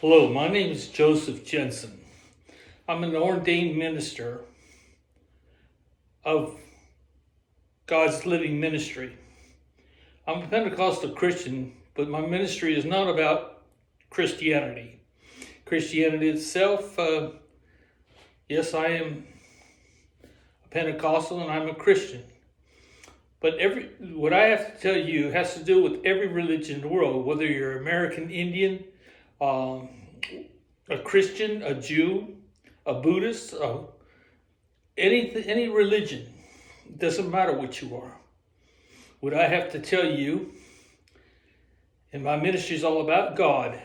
Hello, my name is Joseph Jensen. I'm an ordained minister of God's Living Ministry. I'm a Pentecostal Christian, but my ministry is not about Christianity. Christianity itself, yes, I am a Pentecostal and I'm a Christian. But what I have to tell you has to do with every religion in the world, whether you're American Indian, a Christian, a Jew, a Buddhist, any religion. It doesn't matter what you are. What I have to tell you, and my ministry is all about God.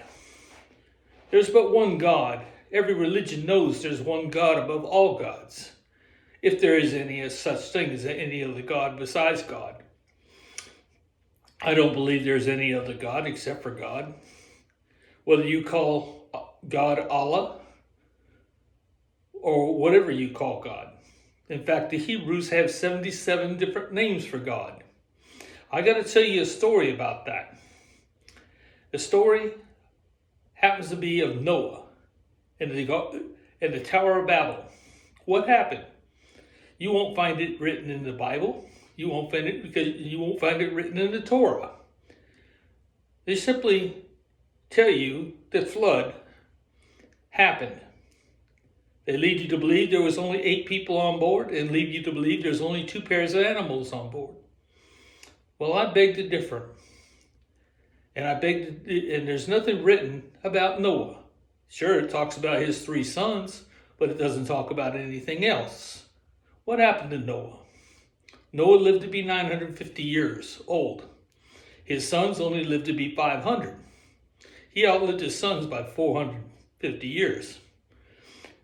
There's but one God. Every religion knows there's one God above all gods, if there is any such thing as any other God besides God. I don't believe there's any other God except for God. Whether you call God Allah or whatever you call God. In fact, the Hebrews have 77 different names for God. I got to tell you a story about that. The story happens to be of Noah and the Tower of Babel. What happened? You won't find it written in the Bible. You won't find it written in the Torah. They simply tell you that flood happened. They lead you to believe there was only 8 people on board and lead you to believe there's only 2 pairs of animals on board. Well, I beg to differ. And there's nothing written about Noah. Sure, it talks about his 3 sons, but it doesn't talk about anything else. What happened to Noah? Noah lived to be 950 years old. His sons only lived to be 500. He outlived his sons by 450 years.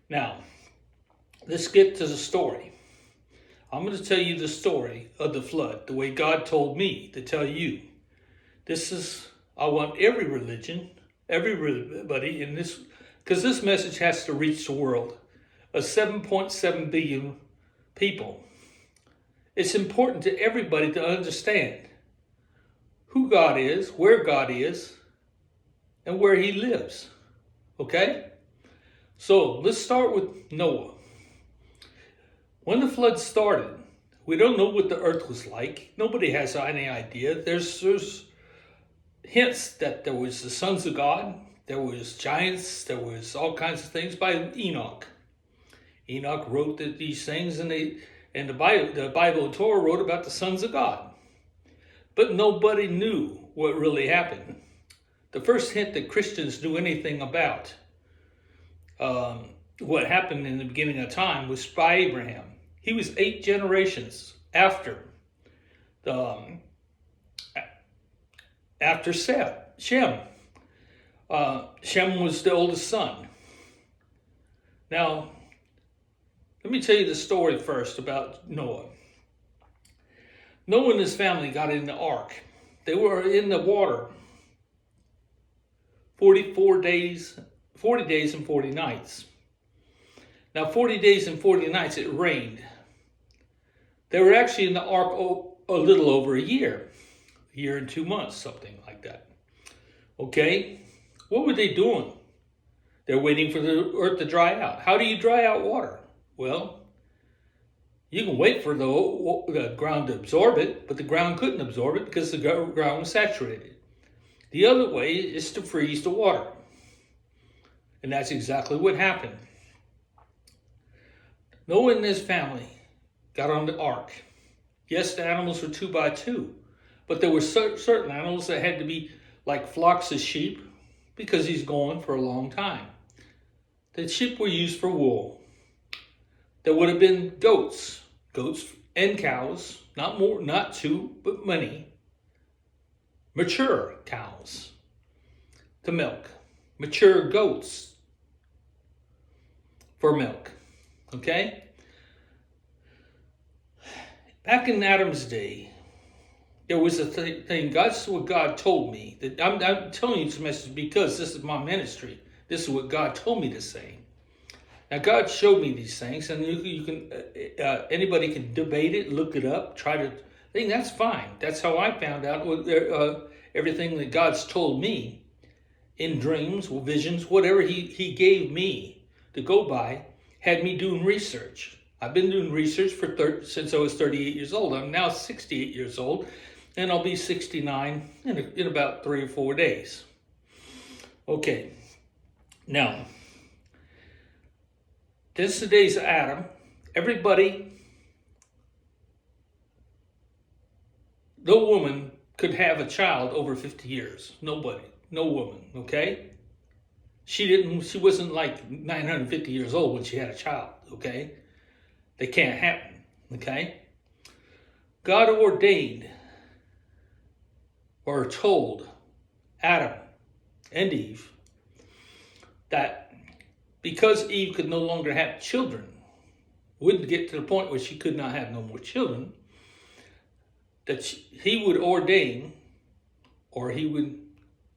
Now, let's get to the story. I'm going to tell you the story of the flood, the way God told me to tell you. I want every religion, everybody in this, because this message has to reach the world of 7.7 billion people. It's important to everybody to understand who God is, where God is, and where he lives. Okay? So let's start with Noah. When the flood started, we don't know what the earth was like. Nobody has any idea. There's hints that there was the sons of God, there was giants, there was all kinds of things by Enoch. Enoch wrote these things, and the Bible and Torah wrote about the sons of God. But nobody knew what really happened. The first hint that Christians knew anything about what happened in the beginning of time was by Abraham. He was 8 generations after Shem. Shem was the oldest son. Now, let me tell you the story first about Noah. Noah and his family got in the ark. They were in the water 40 days and 40 nights. Now, 40 days and 40 nights it rained. They were actually in the ark a little over a year and 2 months, something like that. Okay, what were they doing? They're waiting for the earth to dry out. How do you dry out water? Well, you can wait for the ground to absorb it, but the ground couldn't absorb it because the ground was saturated. The other way is to freeze the water. And that's exactly what happened. Noah and his family got on the ark. Yes, the animals were 2 by 2, but there were certain animals that had to be like flocks of sheep because he's going for a long time. The sheep were used for wool. There would have been goats and cows, not 2, but many. Mature cows to milk, mature goats for milk. Okay? Back in Adam's day, there was a thing. That's what God told me. That I'm telling you this message because this is my ministry. This is what God told me to say. Now, God showed me these things, and you can anybody can debate it, look it up, try to think. That's fine. That's how I found out everything that God's told me. in dreams or visions, whatever he gave me to go by, had me doing research. I've been doing research since I was 38 years old. I'm now 68 years old, and I'll be 69 in about 3 or 4 days. Okay, now, this is today's Adam. Everybody, no woman could have a child over 50 years. Nobody, no woman, okay? She wasn't like 950 years old when she had a child, okay? That can't happen, okay? God ordained or told Adam and Eve that because Eve could no longer have children, wouldn't get to the point where she could not have no more children, that he would ordain, or he would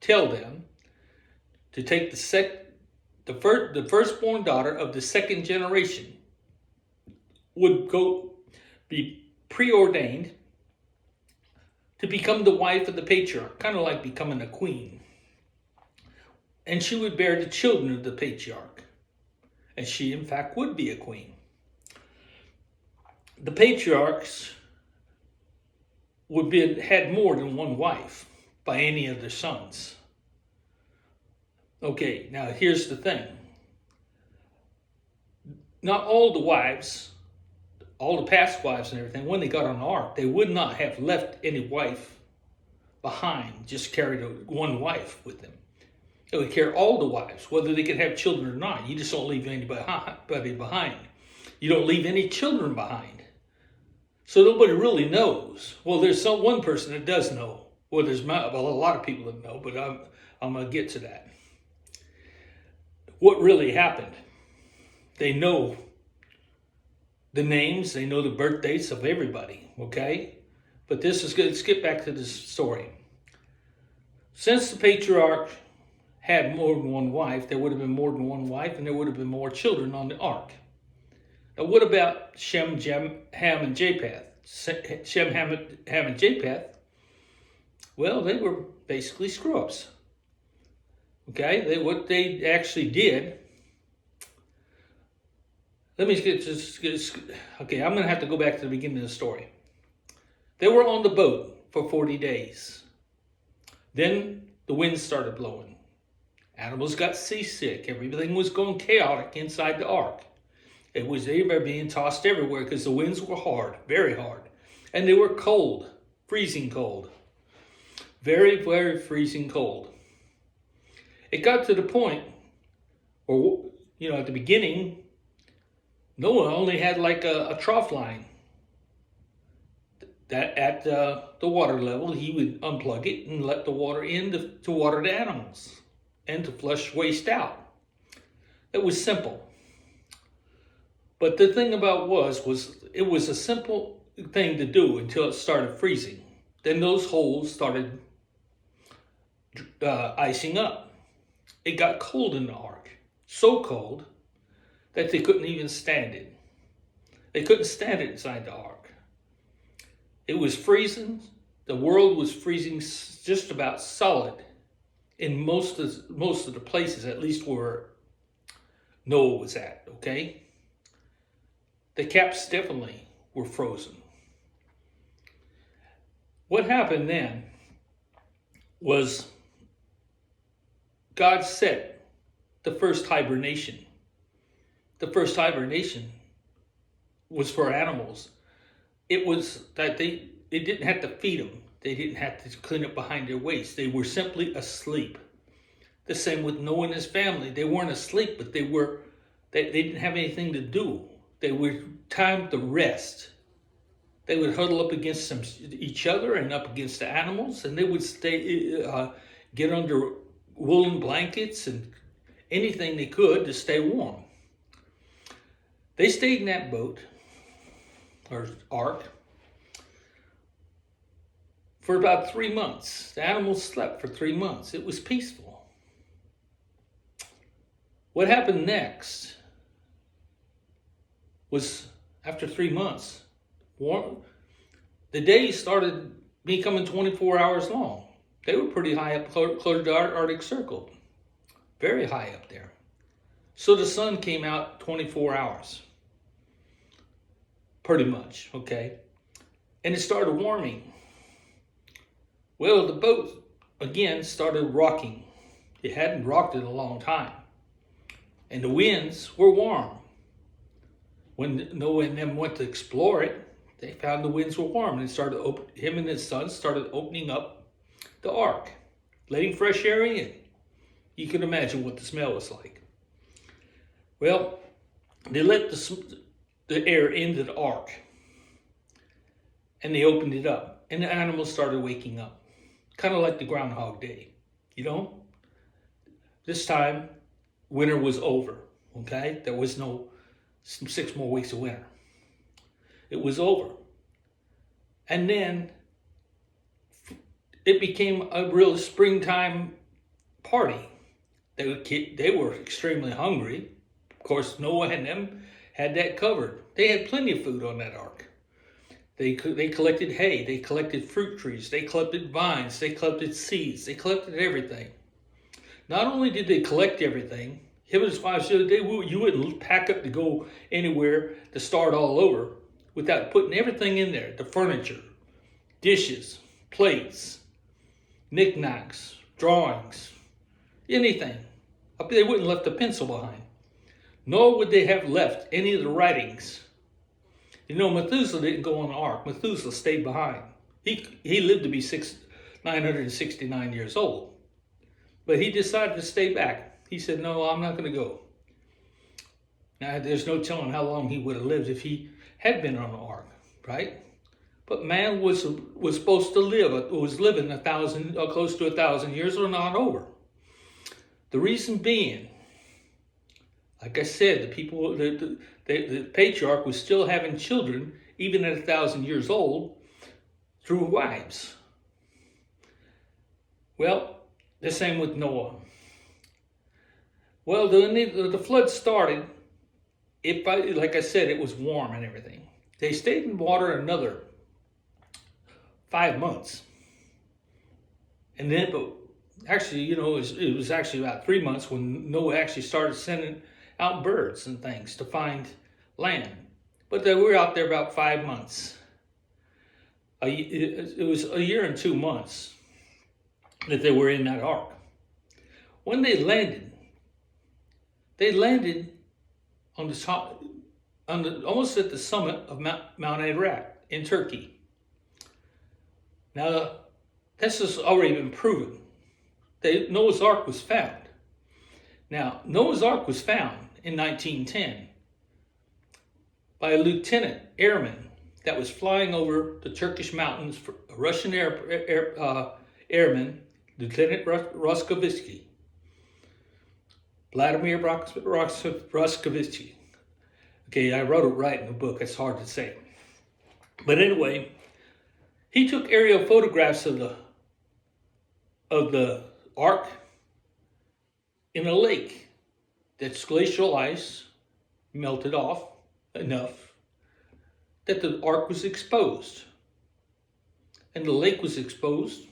tell them to take the firstborn daughter of the second generation would be preordained to become the wife of the patriarch, kind of like becoming a queen. And she would bear the children of the patriarch. And she, in fact, would be a queen. The patriarchs had more than one wife by any of their sons. Okay, now here's the thing. Not all the wives, all the past wives and everything, when they got on the ark, they would not have left any wife behind, just carried one wife with them. They would carry all the wives, whether they could have children or not. You just don't leave anybody behind. You don't leave any children behind. So nobody really knows. Well, there's one person that does know. Well, there's a lot of people that know, but I'm going to get to that. What really happened? They know the names, they know the birth dates of everybody, okay? But this is good. Let's get back to this story. Since the patriarch had more than one wife, there would have been more than one wife, and there would have been more children on the ark. Now, what about Shem, Ham, and Japheth? Shem, Ham, and Japheth, well, they were basically screw-ups. Okay, what they actually did, let me okay, I'm going to have to go back to the beginning of the story. They were on the boat for 40 days. Then the wind started blowing. Animals got seasick. Everything was going chaotic inside the ark. They were being tossed everywhere because the winds were hard, very hard. And they were cold, freezing cold. Very, very freezing cold. It got to the point where, at the beginning, Noah only had like a trough line. That at the water level, he would unplug it and let the water in to water the animals and to flush waste out. It was simple. But the thing about it was a simple thing to do until it started freezing. Then those holes started icing up. It got cold in the ark. So cold that they couldn't even stand it. They couldn't stand it inside the ark. It was freezing. The world was freezing just about solid in most of the places, at least where Noah was at, okay? The caps definitely were frozen. What happened then was God set the first hibernation. The first hibernation was for animals. It was that they didn't have to feed them. They didn't have to clean up behind their waist. They were simply asleep. The same with Noah and his family. They weren't asleep, but they didn't have anything to do. They were time to rest. They would huddle up against each other and up against the animals, and they would get under woolen blankets and anything they could to stay warm. They stayed in that boat, or ark, for about 3 months. The animals slept for 3 months. It was peaceful. What happened next was, after 3 months, the days started becoming 24 hours long. They were pretty high up close to the Arctic Circle. very high up there. So the sun came out 24 hours, pretty much, okay? And it started warming. Well, the boat, again, started rocking. It hadn't rocked in a long time. And the winds were warm. When Noah and them went to explore it, they found the winds were warm. And him and his son started opening up the ark, letting fresh air in. You can imagine what the smell was like. Well, they let the air into the ark. And they opened it up. And the animals started waking up. Kind of like the Groundhog Day, you know? This time, winter was over, okay? There was no 6 more weeks of winter. It was over. And then it became a real springtime party. They were extremely hungry. Of course, Noah and them had that covered. They had plenty of food on that ark. They collected hay, they collected fruit trees, they collected vines, they collected seeds, they collected everything. Not only did they collect everything, him and his wife said you wouldn't pack up to go anywhere to start all over without putting everything in there. The furniture, dishes, plates, knickknacks, drawings, anything. They wouldn't have left a pencil behind. Nor would they have left any of the writings. You know, Methuselah didn't go on the ark. Methuselah stayed behind. He lived to be 969 years old. But he decided to stay back. He said, no, I'm not going to go. Now, there's no telling how long he would have lived if he had been on the ark, right? But man was supposed to live, was living close to 1,000 years or not over. The reason being, like I said, the patriarch was still having children, even at 1,000 years old, through wives. Well, the same with Noah. Well, the flood started. Like I said, it was warm and everything. They stayed in water another 5 months. And then, but actually, you know, it was actually about 3 months when Noah actually started sending out birds and things to find land. But they were out there about 5 months. It was a year and 2 months that they were in that ark. When they landed on the top, almost at the summit of Mount Ararat in Turkey. Now, this has already been proven. Noah's Ark was found. Now, Noah's Ark was found in 1910 by a lieutenant airman that was flying over the Turkish mountains for a Russian airman, Lieutenant Roskovitsky. Vladimir Roskovitsky. Okay, I wrote it right in the book. It's hard to say. But anyway, he took aerial photographs of the ark in a lake that's glacial ice melted off enough that the ark was exposed. And the lake was exposed.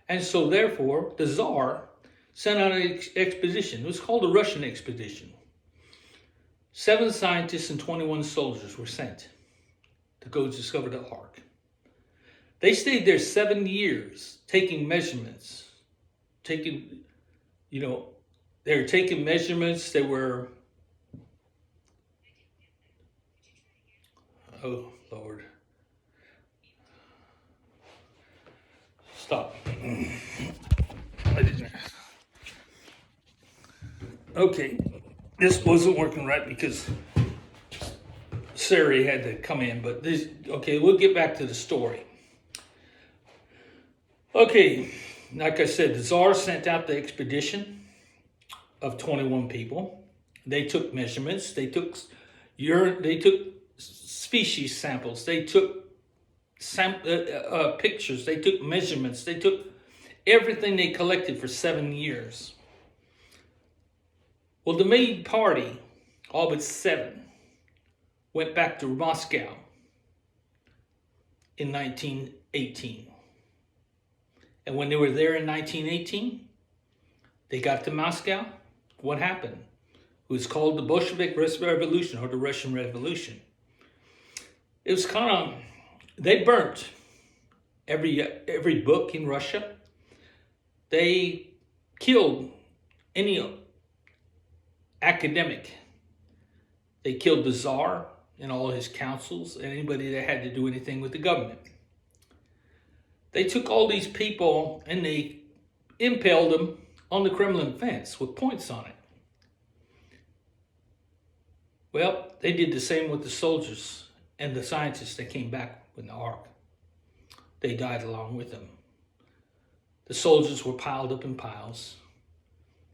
And so therefore, the Tsar sent out an expedition. It was called the Russian expedition. 7 scientists and 21 soldiers were sent to go discover the ark. They stayed there 7 years, taking measurements. They were taking measurements. They were, oh, Lord. Stop. I didn't. Okay, this wasn't working right because Siri had to come in, but okay, we'll get back to the story. Okay, like I said, the Tsar sent out the expedition of 21 people. They took measurements, they took species samples, they took pictures, they took measurements, they took everything they collected for 7 years. Well, the main party, all but 7, went back to Moscow in 1918. And when they were there in 1918, they got to Moscow what happened. It was called the Bolshevik Revolution, or the Russian Revolution. It was kind of, they burnt every book in Russia. They killed any academic. They killed the Tsar and all his councils and anybody that had to do anything with the government. They took all these people and they impaled them on the Kremlin fence with points on it. Well, they did the same with the soldiers and the scientists that came back with the Ark. They died along with them. The soldiers were piled up in piles.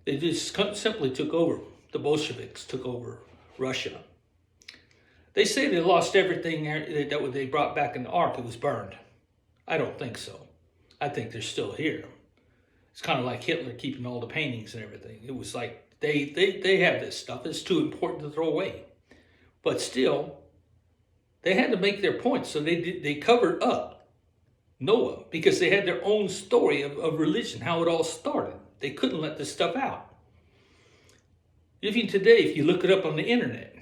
They just simply took over. The Bolsheviks took over Russia. They say they lost everything that they brought back in the Ark. It was burned. I don't think so. I think they're still here. It's kind of like Hitler keeping all the paintings and everything. It was like they have this stuff. It's too important to throw away. But still, they had to make their point. So they covered up Noah because they had their own story of religion, how it all started. They couldn't let this stuff out. Even today, if you look it up on the internet,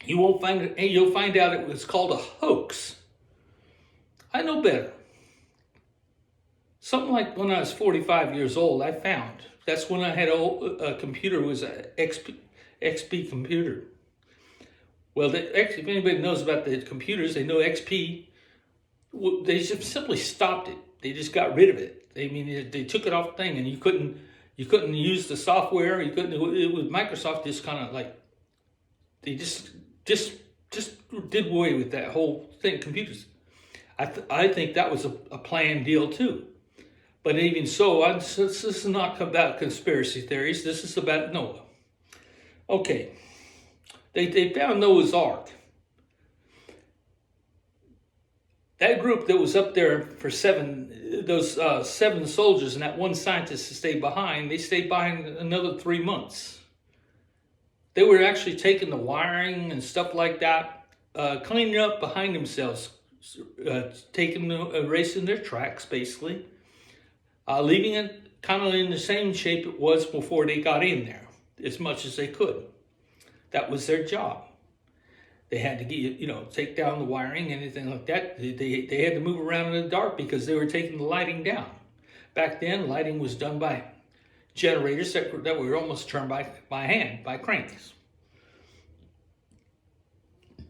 you'll find out it was called a hoax. I know better. Something like when I was 45 years old, I found. That's when I had a computer, was an XP computer. Well, if anybody knows about the computers, they know XP, they just simply stopped it. They just got rid of it. I mean, they took it off the thing, and you couldn't use the software. It was Microsoft just kind of like, they just did away with that whole thing, computers. I think that was a planned deal too. But even so, this is not about conspiracy theories. This is about Noah. Okay, they found Noah's Ark. That group that was up there for those seven soldiers and that one scientist that stayed behind, they stayed behind another 3 months. They were actually taking the wiring and stuff like that, cleaning up behind themselves, erasing their tracks, basically, leaving it kind of in the same shape it was before they got in there, as much as they could. That was their job. They had to get, take down the wiring, anything like that. They had to move around in the dark because they were taking the lighting down. Back then, lighting was done by generators that were almost turned by hand, by cranks.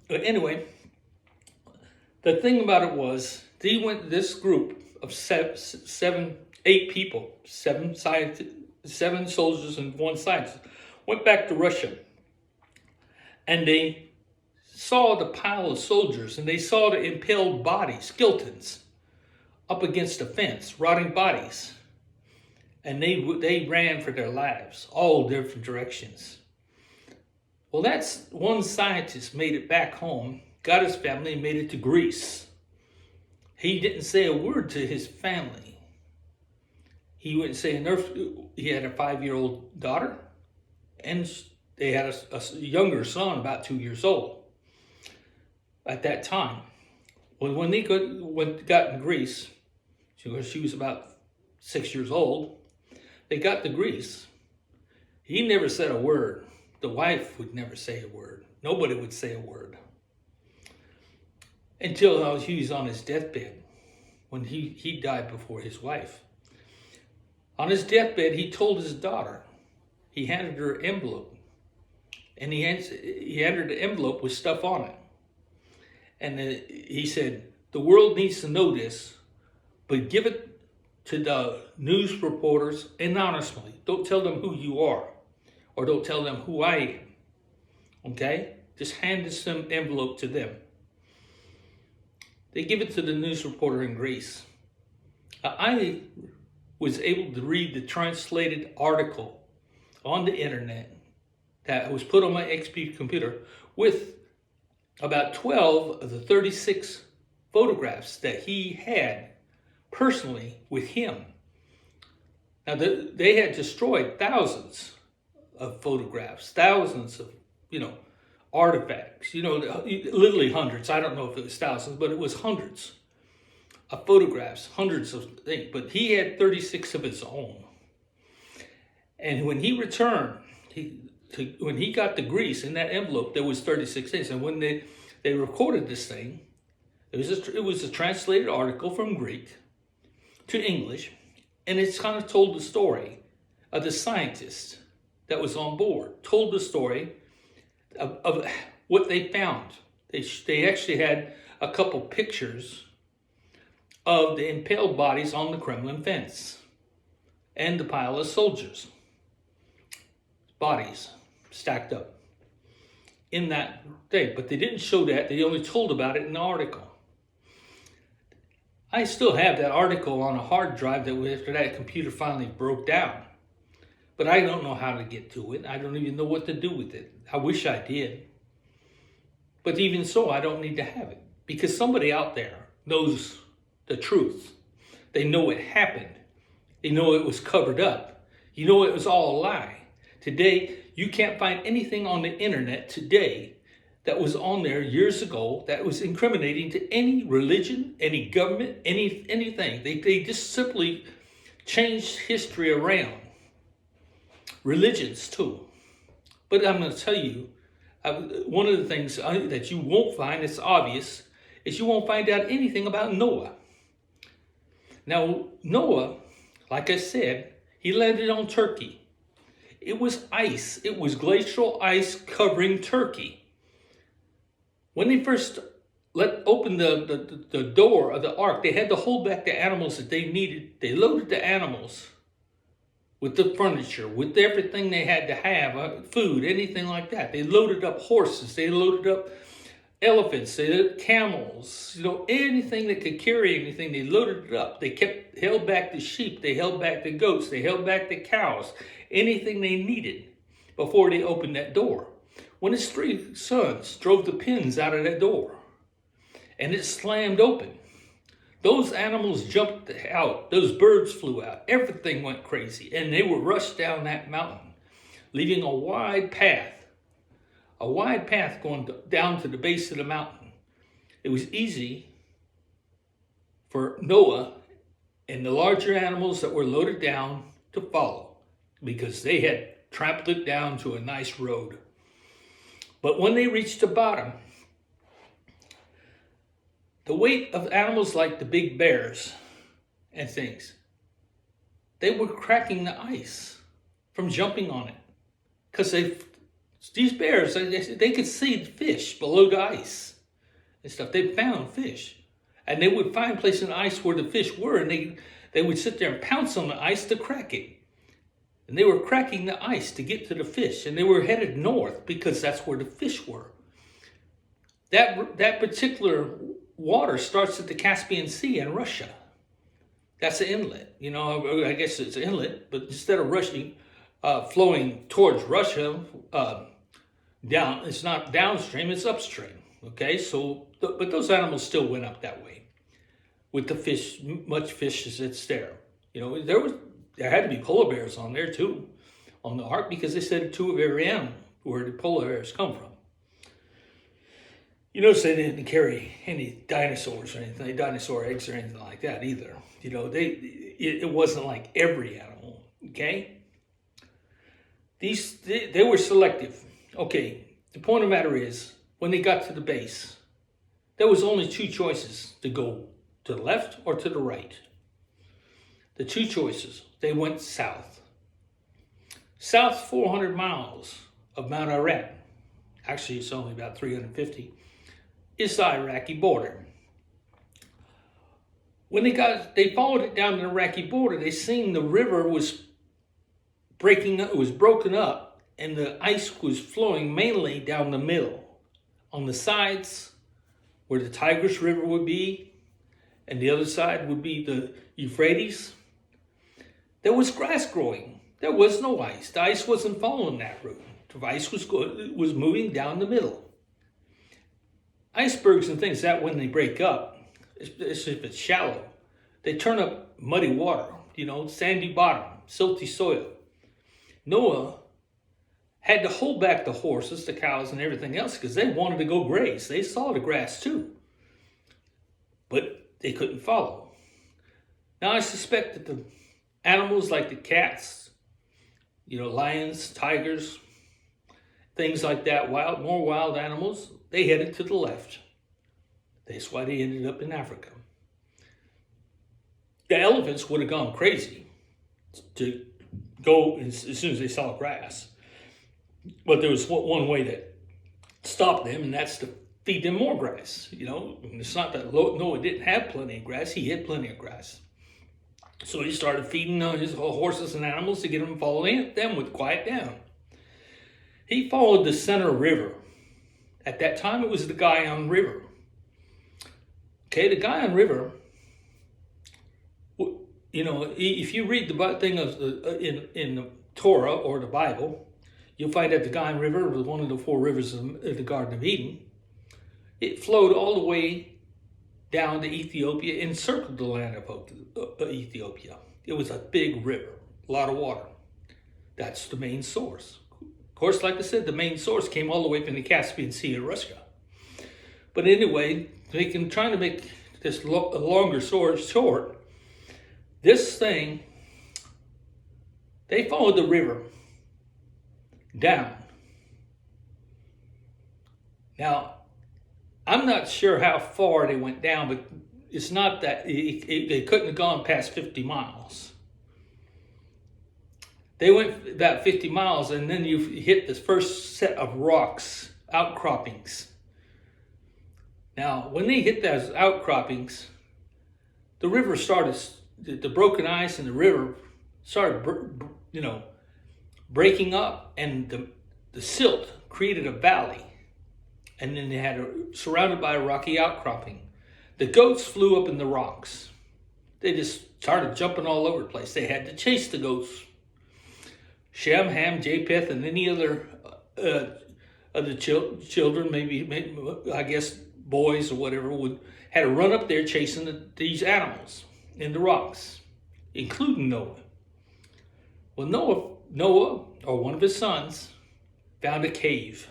But anyway, the thing about it was, this group of eight people, seven soldiers and one scientist, went back to Russia. And they saw the pile of soldiers, and they saw the impaled bodies, skeletons, up against a fence, rotting bodies. And they ran for their lives, all different directions. Well, that's one scientist made it back home, got his family, and made it to Greece. He didn't say a word to his family. He wouldn't say a nerve. He had a 5-year-old daughter, and they had a younger son, about 2 years old at that time. Well, when they got in Greece, she was about 6 years old, they got to Greece. He never said a word. The wife would never say a word. Nobody would say a word. Until he was on his deathbed, when he died before his wife. On his deathbed, he told his daughter, he handed her an envelope. And he handed the envelope with stuff on it. And he said, the world needs to know this, but give it to the news reporters anonymously. Don't tell them who you are, or don't tell them who I am. Okay? Just hand this envelope to them. They give it to the news reporter in Greece. I was able to read the translated article on the internet that was put on my XP computer with about 12 of the 36 photographs that he had personally with him. Now, they had destroyed thousands of photographs, thousands of, artifacts, literally hundreds. I don't know if it was thousands, but it was hundreds of photographs, hundreds of things. But he had 36 of his own. And when he returned, when he got the grease in that envelope, there was 36 days. And when they recorded this thing, it was a translated article from Greek to English, and it's kind of told the story of the scientist that was on board, told the story of what they found. They actually had a couple pictures of the impaled bodies on the Kremlin fence and the pile of soldiers' bodies stacked up in that day. But they didn't show that. They only told about it in the article. I still have that article on a hard drive that after that computer finally broke down. But I don't know how to get to it. I don't even know what to do with it. I wish I did. But even so, I don't need to have it. Because somebody out there knows the truth. They know it happened. They know it was covered up. You know it was all a lie. Today, you can't find anything on the internet today that was on there years ago that was incriminating to any religion, any government, anything. They just simply changed history around. Religions too. But I'm going to tell you, one of the things that you won't find, it's obvious, is you won't find out anything about Noah. Now, Noah, like I said, he landed on Turkey. It was ice. It was glacial ice covering Turkey. When they first opened the door of the ark, they had to hold back the animals that they needed. They loaded the animals with the furniture, with everything they had to have, food, anything like that. They loaded up horses. They loaded up elephants. They loaded camels. Anything that could carry anything, they loaded it up. They held back the sheep. They held back the goats. They held back the cows. Anything they needed before they opened that door. When his 3 sons drove the pins out of that door and it slammed open, those animals jumped out, those birds flew out, everything went crazy, and they were rushed down that mountain, leaving a wide path going down to the base of the mountain. It was easy for Noah and the larger animals that were loaded down to follow because they had trampled it down to a nice road. But when they reached the bottom, the weight of animals like the big bears and things, they were cracking the ice from jumping on it. Because these bears, they could see the fish below the ice and stuff. They found fish. And they would find places in the ice where the fish were, and they would sit there and pounce on the ice to crack it. And they were cracking the ice to get to the fish, and they were headed north because that's where the fish were. That particular water starts at the Caspian Sea in Russia. That's the inlet. I guess it's an inlet, but instead of flowing towards Russia, down, it's not downstream, it's upstream. Okay, but those animals still went up that way with the fish, much fish as it's there. There had to be polar bears on there too, on the ark, because they said 2 of every animal where the polar bears come from. You notice they didn't carry any dinosaurs or anything, dinosaur eggs or anything like that either. It wasn't like every animal, okay? They were selective. Okay, the point of the matter is, when they got to the base, there was only 2 choices to go to the left or to the right. The 2 choices, they went south. South 400 miles of Mount Ararat, actually it's only about 350, is the Iraqi border. When they followed it down the Iraqi border, they seen the river was breaking up, it was broken up, and the ice was flowing mainly down the middle. On the sides, where the Tigris River would be, and the other side would be the Euphrates, there was grass growing. There was no ice. The ice wasn't following that route. The ice was moving down the middle. Icebergs and things, that when they break up, if it's shallow, they turn up muddy water, sandy bottom, silty soil. Noah had to hold back the horses, the cows, and everything else because they wanted to go graze. They saw the grass too, but they couldn't follow. Now I suspect that the animals like the cats, lions, tigers, things like that, more wild animals, they headed to the left. That's why they ended up in Africa. The elephants would have gone crazy to go as soon as they saw grass. But there was one way to stop them, and that's to feed them more grass. It's not that Noah didn't have plenty of grass. He had plenty of grass. So he started feeding his horses and animals to get them to follow them with quiet down. He followed the center river. At that time, it was the Guyana River. Okay, the Guyana River, if you read the thing in the Torah or the Bible, you'll find that the Guyana River was one of the 4 rivers of the Garden of Eden. It flowed all the way down to Ethiopia, encircled the land of Ethiopia. It was a big river, a lot of water. That's the main source. Of course, like I said, the main source came all the way from the Caspian Sea in Russia. But anyway, trying to make this longer story short, this thing, they followed the river down. Now, I'm not sure how far they went down, but it's not that they couldn't have gone past 50 miles. They went about 50 miles, and then you hit this first set of rocks, outcroppings. Now, when they hit those outcroppings, the river started, the broken ice in the river started, breaking up, and the silt created a valley. And then they had surrounded by a rocky outcropping. The goats flew up in the rocks. They just started jumping all over the place. They had to chase the goats. Shem, Ham, Japheth, and any other children, maybe I guess boys or whatever, had to run up there chasing these animals in the rocks, including Noah. Well, Noah, or one of his sons, found a cave.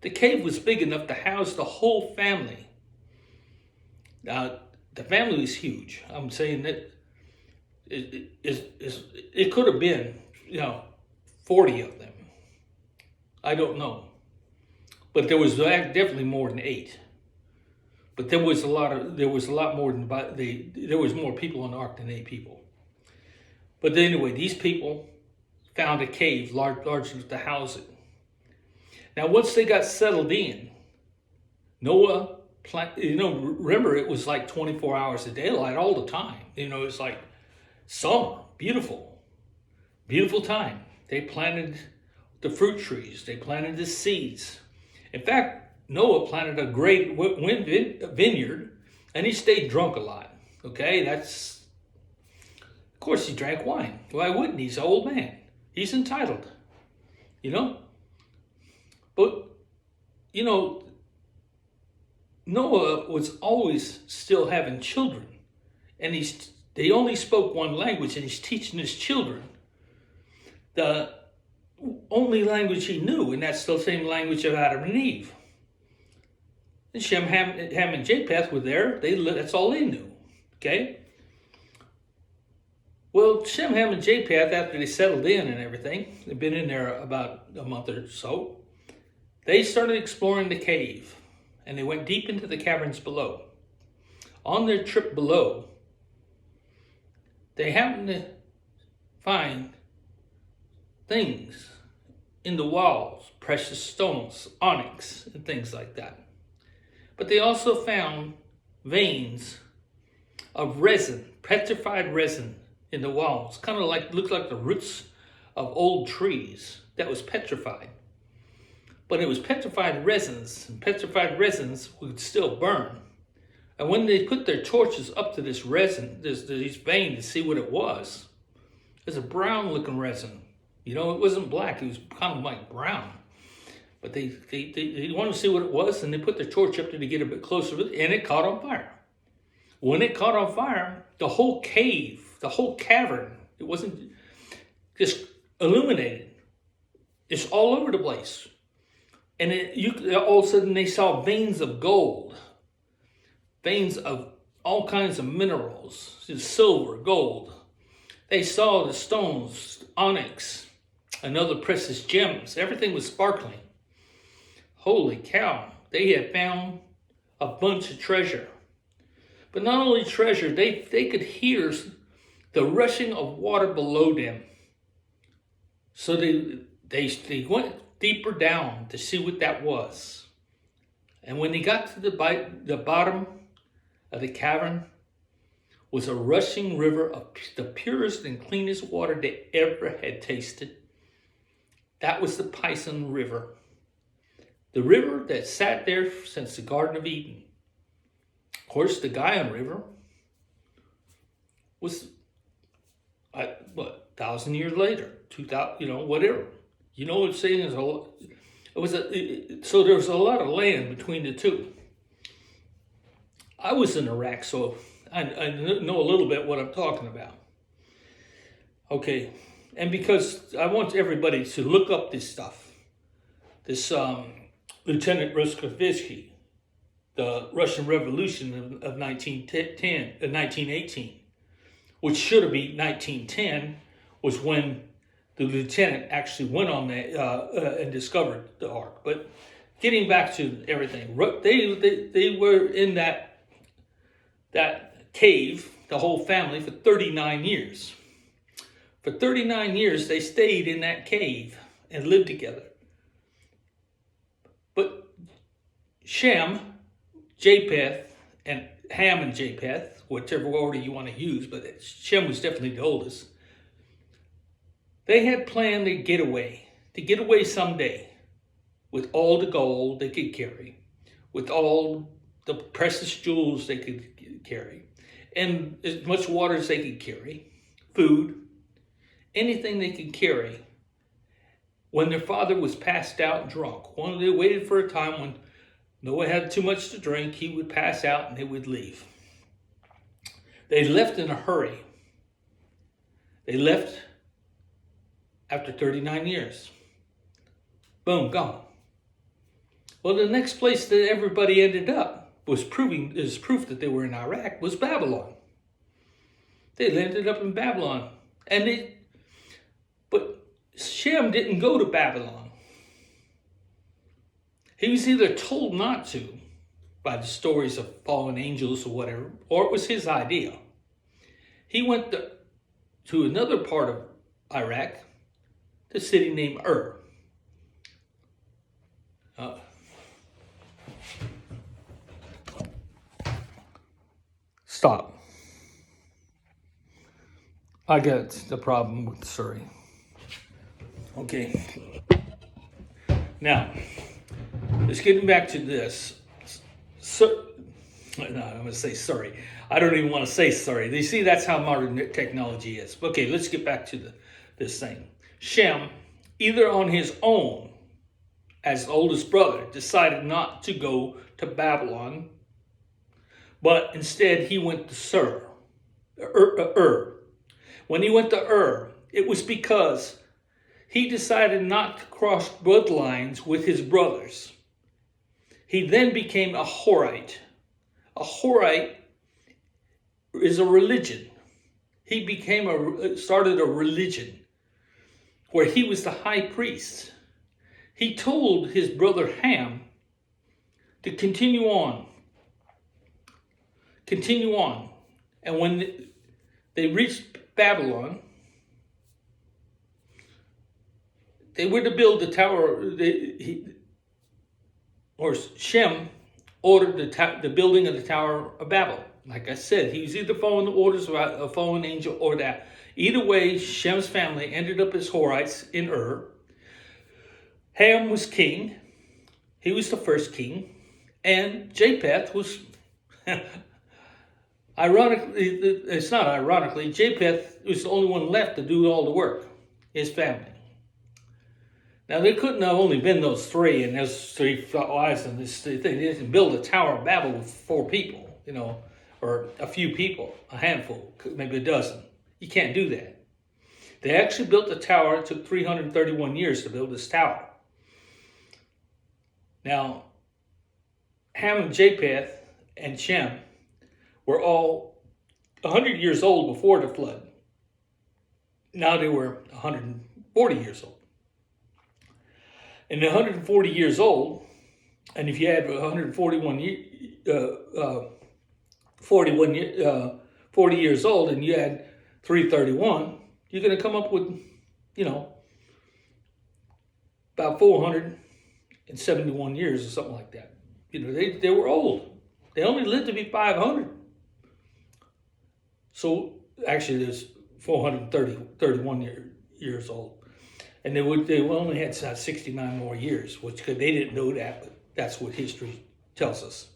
The cave was big enough to house the whole family. Now, the family was huge. I'm saying that it could have been, 40 of them. I don't know. But there was definitely more than 8. But there was a lot more than, there was more people on the ark than 8 people. But anyway, these people found a cave large enough to house it. Now, once they got settled in, Noah, remember it was like 24 hours of daylight all the time. It's like summer, beautiful time. They planted the fruit trees. They planted the seeds. In fact, Noah planted a great vineyard, and he stayed drunk a lot. Okay, of course he drank wine. Why wouldn't he? He's an old man. He's entitled, But, Noah was always still having children. And they only spoke one language, and he's teaching his children the only language he knew, and that's the same language of Adam and Eve. And Shem, Ham, and Japheth were there. That's all they knew. Okay? Well, Shem, Ham, and Japheth, after they settled in and everything, they've been in there about a month or so, they started exploring the cave, and they went deep into the caverns below. On their trip below, they happened to find things in the walls, precious stones, onyx, and things like that. But they also found veins of resin, petrified resin in the walls. Kind of looked like the roots of old trees that was petrified. But it was petrified resins, and petrified resins would still burn. And when they put their torches up to this resin, these veins to see what it was a brown looking resin. It wasn't black, it was kind of like brown. But they wanted to see what it was, and they put their torch up there to get a bit closer with it, and it caught on fire. When it caught on fire, the whole cave, the whole cavern, it wasn't just illuminated. It's all over the place. And all of a sudden they saw veins of gold, veins of all kinds of minerals, silver, gold. They saw the stones, onyx, and other precious gems. Everything was sparkling. Holy cow, they had found a bunch of treasure. But not only treasure, they could hear the rushing of water below them. So they went deeper down to see what that was. And when they got to the bottom of the cavern, was a rushing river of the purest and cleanest water they ever had tasted. That was the Pison River. The river that sat there since the Garden of Eden. Of course, the Gaian River was, 1,000 years later, 2,000, whatever. You know what I'm saying? So there was a lot of land between the two. I was in Iraq, so I know a little bit what I'm talking about. Okay, and because I want everybody to look up this stuff, this Lieutenant Roskovsky, the Russian Revolution of 1918, which should have been 1910, was when the lieutenant actually went on that and discovered the Ark. But getting back to everything, they were in that cave, the whole family, for 39 years. For 39 years, they stayed in that cave and lived together. But Shem, Japheth, and Ham and Japheth, whichever order you want to use, but Shem was definitely the oldest. They had planned to get away someday with all the gold they could carry, with all the precious jewels they could carry, and as much water as they could carry, food, anything they could carry. When their father was passed out drunk, when they waited for a time when Noah had too much to drink, he would pass out and they would leave. They left in a hurry. They left after 39 years. Boom, gone. Well, the next place that everybody ended up was proof that they were in Iraq was Babylon. They ended up in Babylon. But Shem didn't go to Babylon. He was either told not to by the stories of fallen angels or whatever, or it was his idea. He went to another part of Iraq, the city named Ur. Stop. I got the problem with Surrey. Okay. Now, let's get back to this. I'm going to say Surrey. I don't even want to say Surrey. You see, that's how modern technology is. Okay, let's get back to this thing. Shem, either on his own, as the oldest brother, decided not to go to Babylon, but instead he went to Ur. When he went to Ur, it was because he decided not to cross bloodlines with his brothers. He then became a Horite. A Horite is a religion. He started a religion where he was the high priest. He told his brother Ham to continue on. And when they reached Babylon, they were to build the tower, Shem ordered the building of the Tower of Babel. Like I said, he was either following the orders of a fallen angel or that. Either way, Shem's family ended up as Horites in Ur. Ham was king. He was the first king. And Japheth was, Japheth was the only one left to do all the work, his family. Now, there couldn't have only been those three and those three wives and this thing. They didn't build a Tower of Babel with 4 people, or a few people, a handful, maybe a dozen. You can't do that. They actually built the tower. It took 331 years to build this tower. Now, Ham and Japheth and Shem were all 100 years old before the flood. Now they were 140 years old. And 140 years old, And if you add 40 years old and you add 331, you're going to come up with, about 471 years or something like that. They were old. They only lived to be 500. So actually, there's 431 years old. And they only had 69 more years, which they didn't know that, but that's what history tells us.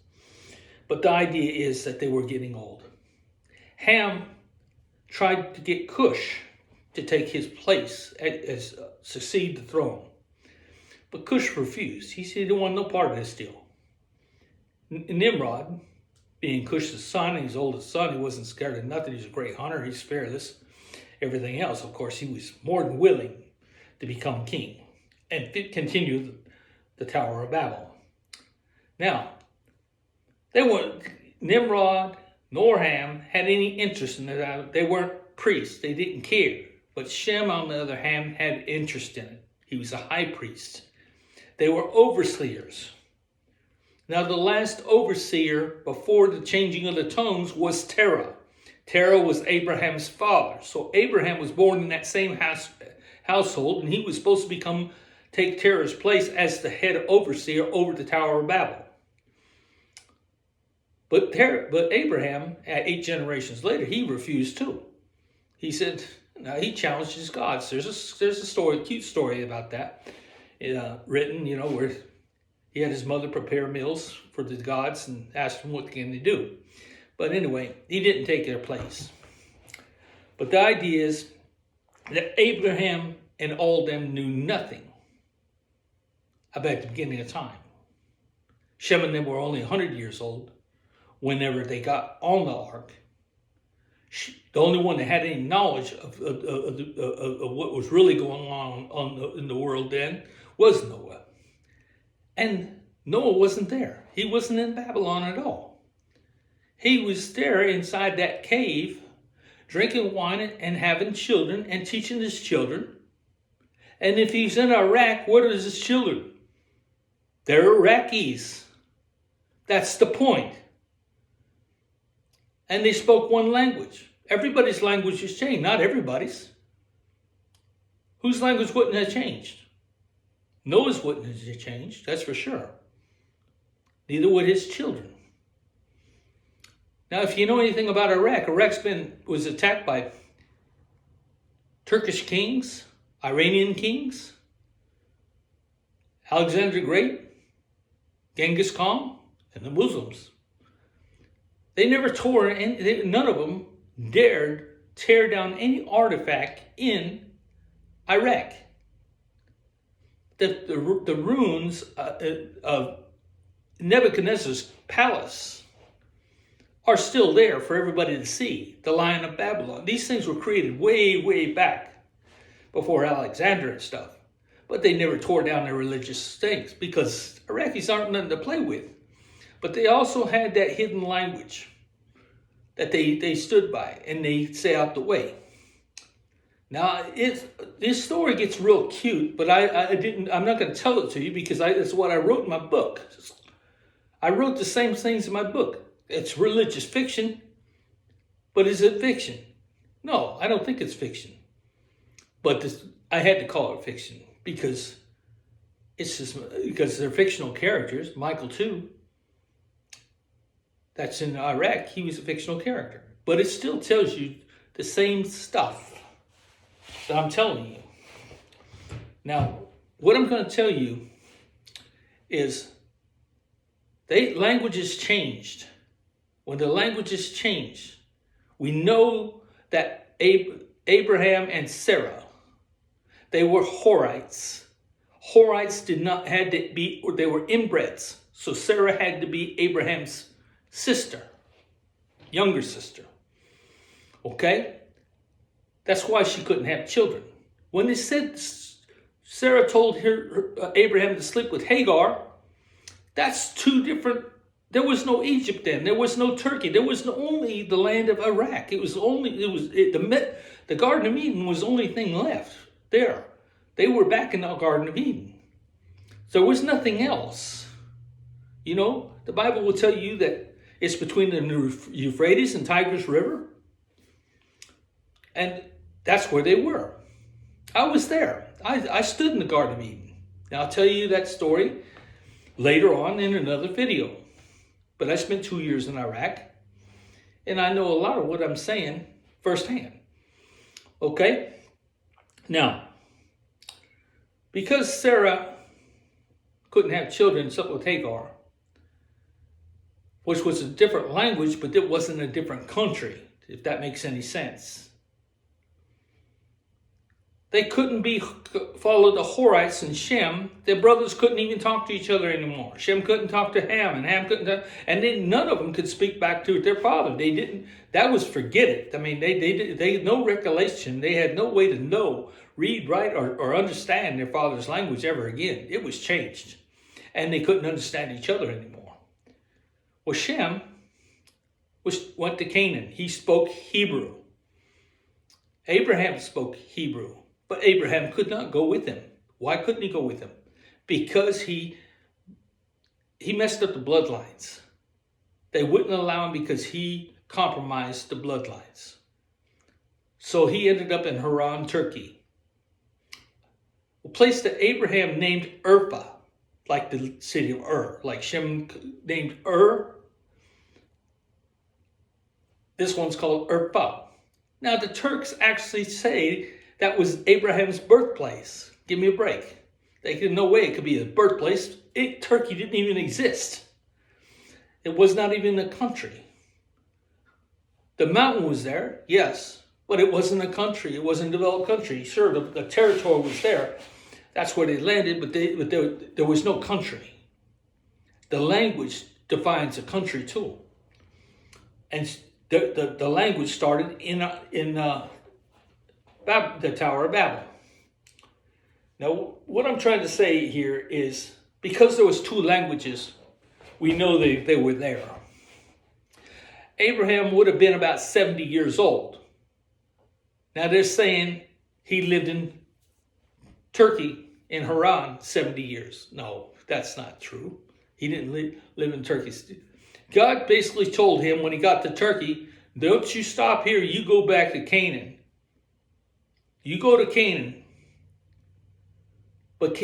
But the idea is that they were getting old. Ham tried to get Cush to take his place as succeed the throne. But Cush refused. He said he didn't want no part of this deal. Nimrod, being Cush's son, his oldest son, he wasn't scared of nothing. He's a great hunter. He's fearless. Everything else, of course, he was more than willing to become king and continue the Tower of Babel. Now, Nimrod nor Ham had any interest in it. They weren't priests. They didn't care. But Shem, on the other hand, had interest in it. He was a high priest. They were overseers. Now, the last overseer before the changing of the tones was Terah. Terah was Abraham's father. So Abraham was born in that same household, and he was supposed to take Terah's place as the head overseer over the Tower of Babel. But Abraham, 8 generations later, he refused too. He said, he challenged his gods. There's a story, a cute story about that, written, where he had his mother prepare meals for the gods and asked them what can they do. But anyway, he didn't take their place. But the idea is that Abraham and all them knew nothing about the beginning of time. Shem and them were only 100 years old whenever they got on the ark. The only one that had any knowledge of what was really going on in the world then was Noah. And Noah wasn't there. He wasn't in Babylon at all. He was there inside that cave, drinking wine and having children and teaching his children. And if he's in Iraq, what are his children? They're Iraqis. That's the point. And they spoke one language. Everybody's language has changed, not everybody's. Whose language wouldn't have changed? Noah's wouldn't have changed, that's for sure. Neither would his children. Now, if you know anything about Iraq, was attacked by Turkish kings, Iranian kings, Alexander the Great, Genghis Khan, and the Muslims. They never none of them dared tear down any artifact in Iraq. The ruins of Nebuchadnezzar's palace are still there for everybody to see. The Lion of Babylon. These things were created way, way back before Alexander and stuff. But they never tore down their religious things because Iraqis aren't nothing to play with. But they also had that hidden language that they stood by and they stay out the way. Now, this story gets real cute, but I'm not going to tell it to you because it's what I wrote in my book. I wrote the same things in my book. It's religious fiction, but is it fiction? No, I don't think it's fiction. But I had to call it fiction because they're fictional characters. Michael too. That's in Iraq. He was a fictional character, but it still tells you the same stuff that I'm telling you. Now, what I'm going to tell you is languages changed. When the languages changed, we know that Abraham and Sarah, they were Horites. Horites they were inbreds. So Sarah had to be Abraham's sister, younger sister. Okay? That's why she couldn't have children. When they said Sarah told Abraham to sleep with Hagar, that's two different. There was no Egypt then. There was no Turkey. There was only the land of Iraq. The Garden of Eden was the only thing left there. They were back in the Garden of Eden. So there was nothing else. You know, the Bible will tell you that it's between the Euphrates and Tigris River. And that's where they were. I was there. I stood in the Garden of Eden. Now, I'll tell you that story later on in another video. But I spent 2 years in Iraq, and I know a lot of what I'm saying firsthand. Okay? Now, because Sarah couldn't have children except with Hagar, which was a different language, but it wasn't a different country, if that makes any sense. They couldn't follow the Horites and Shem. Their brothers couldn't even talk to each other anymore. Shem couldn't talk to Ham, and Ham couldn't talk, and then none of them could speak back to their father. They didn't. That was forget it. I mean, they had no recollection. They had no way to know, read, write, or understand their father's language ever again. It was changed, and they couldn't understand each other anymore. Well, Shem went to Canaan. He spoke Hebrew. Abraham spoke Hebrew. But Abraham could not go with him. Why couldn't he go with him? Because he messed up the bloodlines. They wouldn't allow him because he compromised the bloodlines. So he ended up in Haran, Turkey. A place that Abraham named Urpa, like the city of Ur, like Shem named Ur. This one's called Urpa. Now the Turks actually say that was Abraham's birthplace. Give me a break. They could no way it could be a birthplace. Turkey didn't even exist. It was not even a country. The mountain was there, yes, but it wasn't a country. It wasn't a developed country. Sure, the territory was there. That's where they landed, but there was no country. The language defines a country too. And the language started in the Tower of Babel. Now, what I'm trying to say here is, because there was two languages, we know they were there. Abraham would have been about 70 years old. Now, they're saying he lived in Turkey, in Haran, 70 years. No, that's not true. He didn't live in Turkey. God basically told him when he got to Turkey, don't you stop here, you go back to Canaan. You go to Canaan. But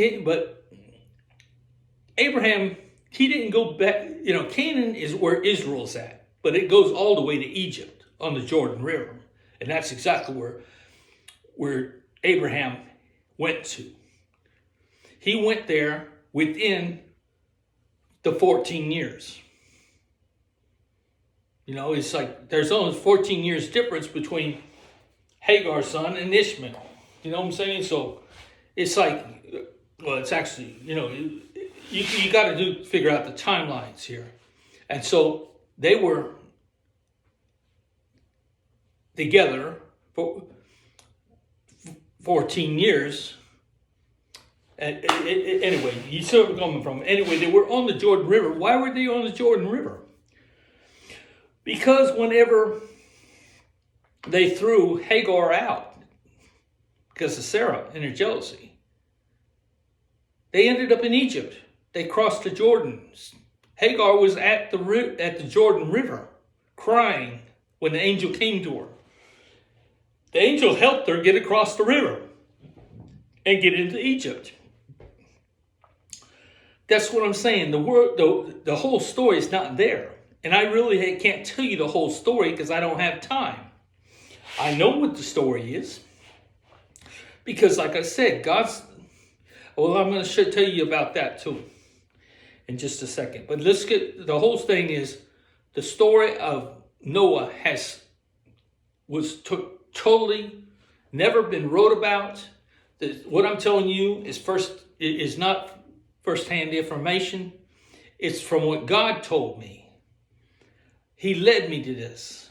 Abraham, he didn't go back. You know, Canaan is where Israel's at. But it goes all the way to Egypt on the Jordan River. And that's exactly where Abraham went to. He went there within the 14 years. You know, it's like there's only 14 years difference between Hagar's son and Ishmael. You know what I'm saying? So it's like, well, it's actually, you know, you got to figure out the timelines here. And so they were together for 14 years. And anyway, you see where I'm coming from. Anyway, they were on the Jordan River. Why were they on the Jordan River? Because whenever they threw Hagar out because of Sarah and her jealousy, they ended up in Egypt. They crossed the Jordan. Hagar was at the Jordan River crying when the angel came to her. The angel helped her get across the river and get into Egypt. That's what I'm saying. The whole story is not there. And I really can't tell you the whole story because I don't have time. I know what the story is. Because like I said, well, I'm going to tell you about that too in just a second. But let's get, the whole thing is, the story of Noah was totally never been wrote about. What I'm telling you is not first-hand information. It's from what God told me. He led me to this.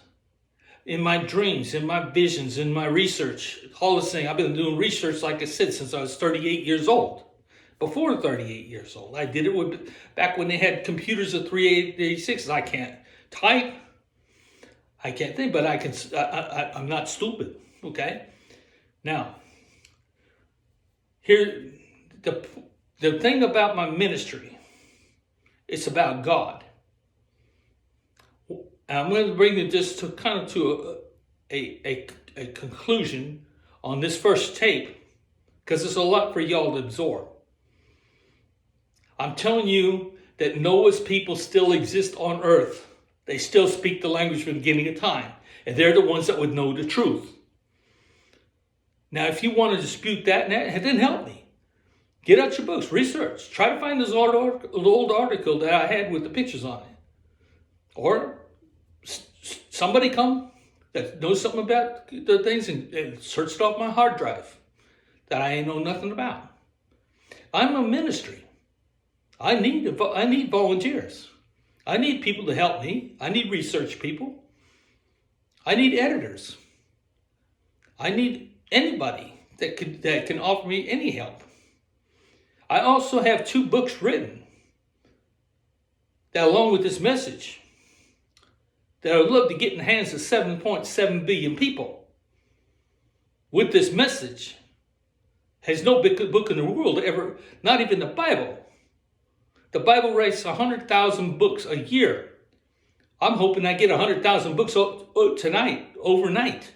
In my dreams, in my visions, in my research, all this thing. I've been doing research, like I said, since I was 38 years old. Before 38 years old. I did it back when they had computers of 386. I can't type. I can't think, but I'm not stupid. Okay? Now, here, the thing about my ministry It's about God. And I'm going to bring this to kind of to a conclusion on this first tape, because it's a lot for y'all to absorb. I'm telling you that Noah's people still exist on earth. They still speak the language from the beginning of time. And they're the ones that would know the truth. Now, if you want to dispute that, then help me. Get out your books, research. Try to find this old article that I had with the pictures on it. Or somebody come that knows something about the things and search it off my hard drive that I ain't know nothing about. I'm a ministry. I need volunteers. I need people to help me. I need research people. I need editors. I need anybody that can offer me any help. I also have 2 books written that, along with this message, that I would love to get in the hands of 7.7 billion people. With this message, has no book in the world ever, not even the Bible. The Bible writes 100,000 books a year. I'm hoping I get 100,000 books tonight, overnight.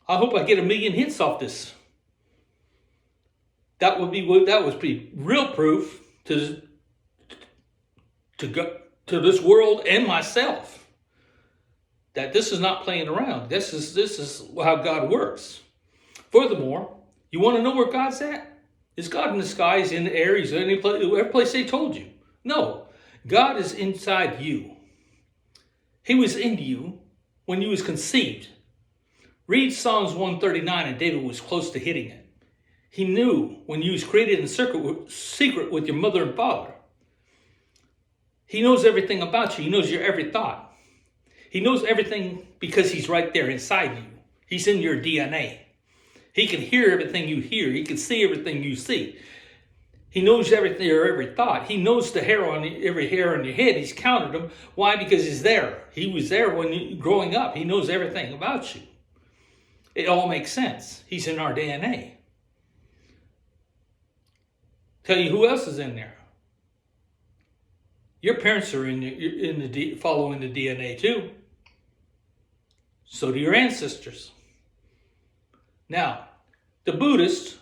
I hope I get 1 million hits off this. That would be real proof to this world and myself that this is not playing around. This is how God works. Furthermore, you want to know where God's at? Is God in the sky? Is in the air? Is in every place they told you? No, God is inside you. He was in you when you was conceived. Read Psalms 139, and David was close to hitting it. He knew when you was created in secret with your mother and father. He knows everything about you. He knows your every thought. He knows everything because he's right there inside you. He's in your DNA. He can hear everything you hear. He can see everything you see. He knows everything, or every thought. He knows every hair on your head. He's counted them. Why? Because he's there. He was there when you growing up. He knows everything about you. It all makes sense. He's in our DNA. Tell you who else is in there. Your parents are following the DNA too. So do your ancestors. Now, the Buddhists,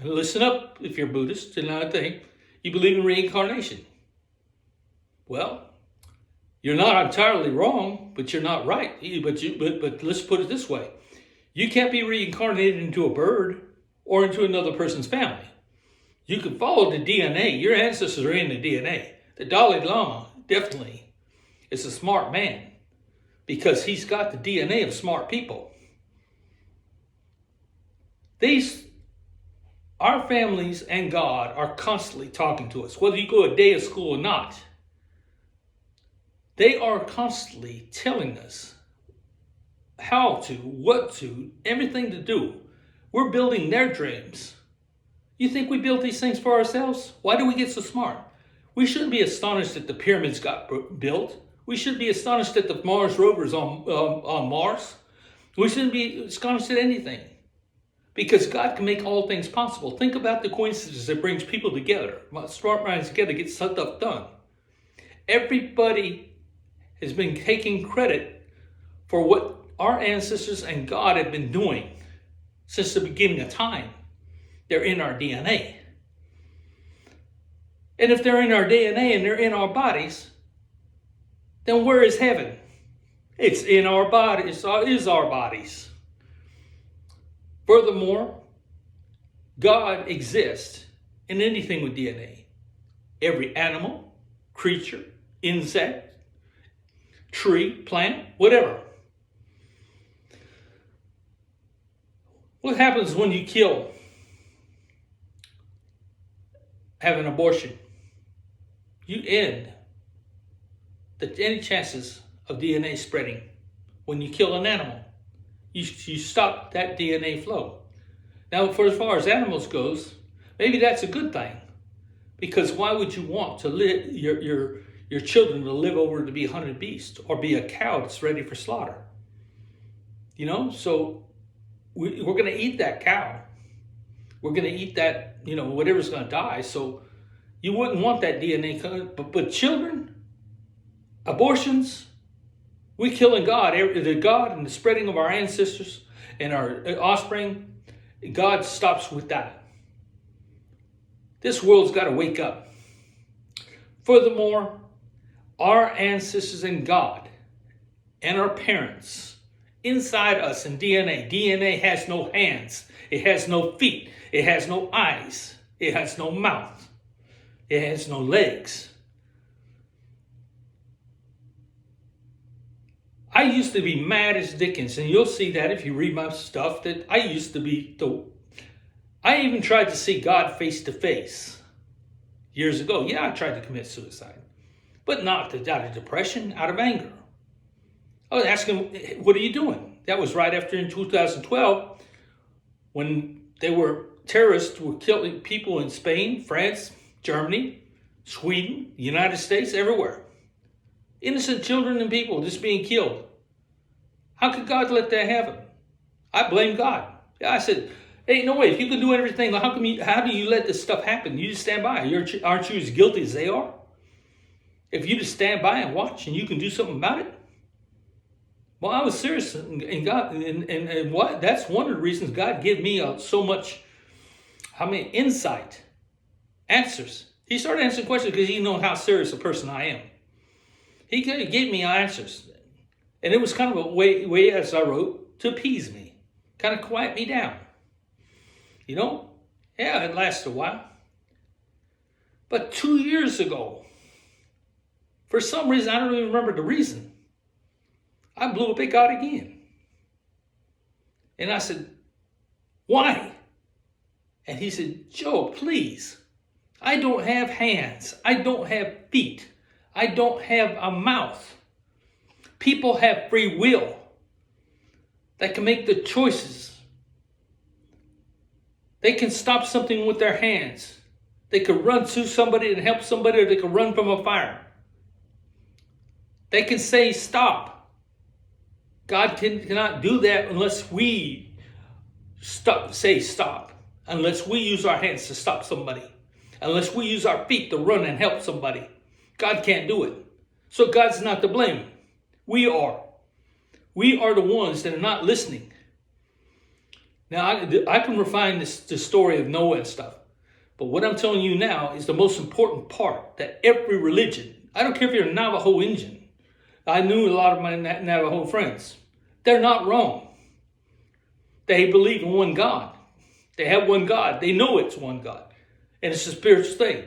listen up if you're Buddhist, and another thing, you believe in reincarnation. Well, you're not entirely wrong, but you're not right. But let's put it this way. You can't be reincarnated into a bird or into another person's family. You can follow the DNA. Your ancestors are in the DNA. The Dalai Lama definitely is a smart man because he's got the DNA of smart people. Our families and God are constantly talking to us, whether you go a day of school or not. They are constantly telling us how to, what to, everything to do. We're building their dreams. You think we built these things for ourselves? Why do we get so smart? We shouldn't be astonished that the pyramids got built. We shouldn't be astonished that the Mars rovers on Mars. We shouldn't be astonished at anything. Because God can make all things possible. Think about the coincidence that brings people together. Smart minds together get stuff done. Everybody has been taking credit for what our ancestors and God have been doing since the beginning of time. They're in our DNA. And if they're in our DNA and they're in our bodies, then where is heaven? It's in our bodies. It is our bodies. Furthermore, God exists in anything with DNA. Every animal, creature, insect, tree, plant, whatever. What happens when you have an abortion? You end any chances of DNA spreading. When you kill an animal, you stop that DNA flow. Now, for as far as animals goes, maybe that's a good thing, because why would you want to live your children to live over to be a hunted beast or be a cow that's ready for slaughter? You know, so we're going to eat that cow. We're going to eat that, whatever's going to die. So You wouldn't want that DNA. But children, abortions, we killing God. The God and the spreading of our ancestors and our offspring, God stops with that. This world's got to wake up. Furthermore, our ancestors and God and our parents inside us in DNA. DNA has no hands. It has no feet. It has no eyes. It has no mouth. It has no legs. I used to be mad as Dickens, and you'll see that if you read my stuff, that I used to be I even tried to see God face to face years ago. Yeah, I tried to commit suicide, but not out of depression, out of anger. I was asking, what are you doing? That was right after in 2012, when terrorists were killing people in Spain, France, Germany, Sweden, the United States, everywhere. Innocent children and people just being killed. How could God let that happen? I blame God. I said, hey, no way. If you can do everything, how do you let this stuff happen? You just stand by. Aren't you as guilty as they are? If you just stand by and watch and you can do something about it? Well, I was serious, and God, and what? That's one of the reasons God gave me so much, insight, answers. He started answering questions because he knew how serious a person I am. He gave me answers, and it was kind of a way as I wrote, to appease me, kind of quiet me down. Yeah, it lasted a while. But 2 years ago, for some reason, I don't even remember the reason, I blew up at God again. And I said, why? And he said, Joe, please. I don't have hands. I don't have feet. I don't have a mouth. People have free will. They can make the choices. They can stop something with their hands. They could run to somebody and help somebody, or they could run from a fire. They can say stop. God cannot do that unless we say stop. Unless we use our hands to stop somebody. Unless we use our feet to run and help somebody. God can't do it. So God's not to blame. We are. We are the ones that are not listening. Now, I can refine the story of Noah and stuff. But what I'm telling you now is the most important part, that every religion, I don't care if you're a Navajo Indian. I knew a lot of my Navajo friends. They're not wrong. They believe in one God. They have one God. They know it's one God. And it's a spiritual thing.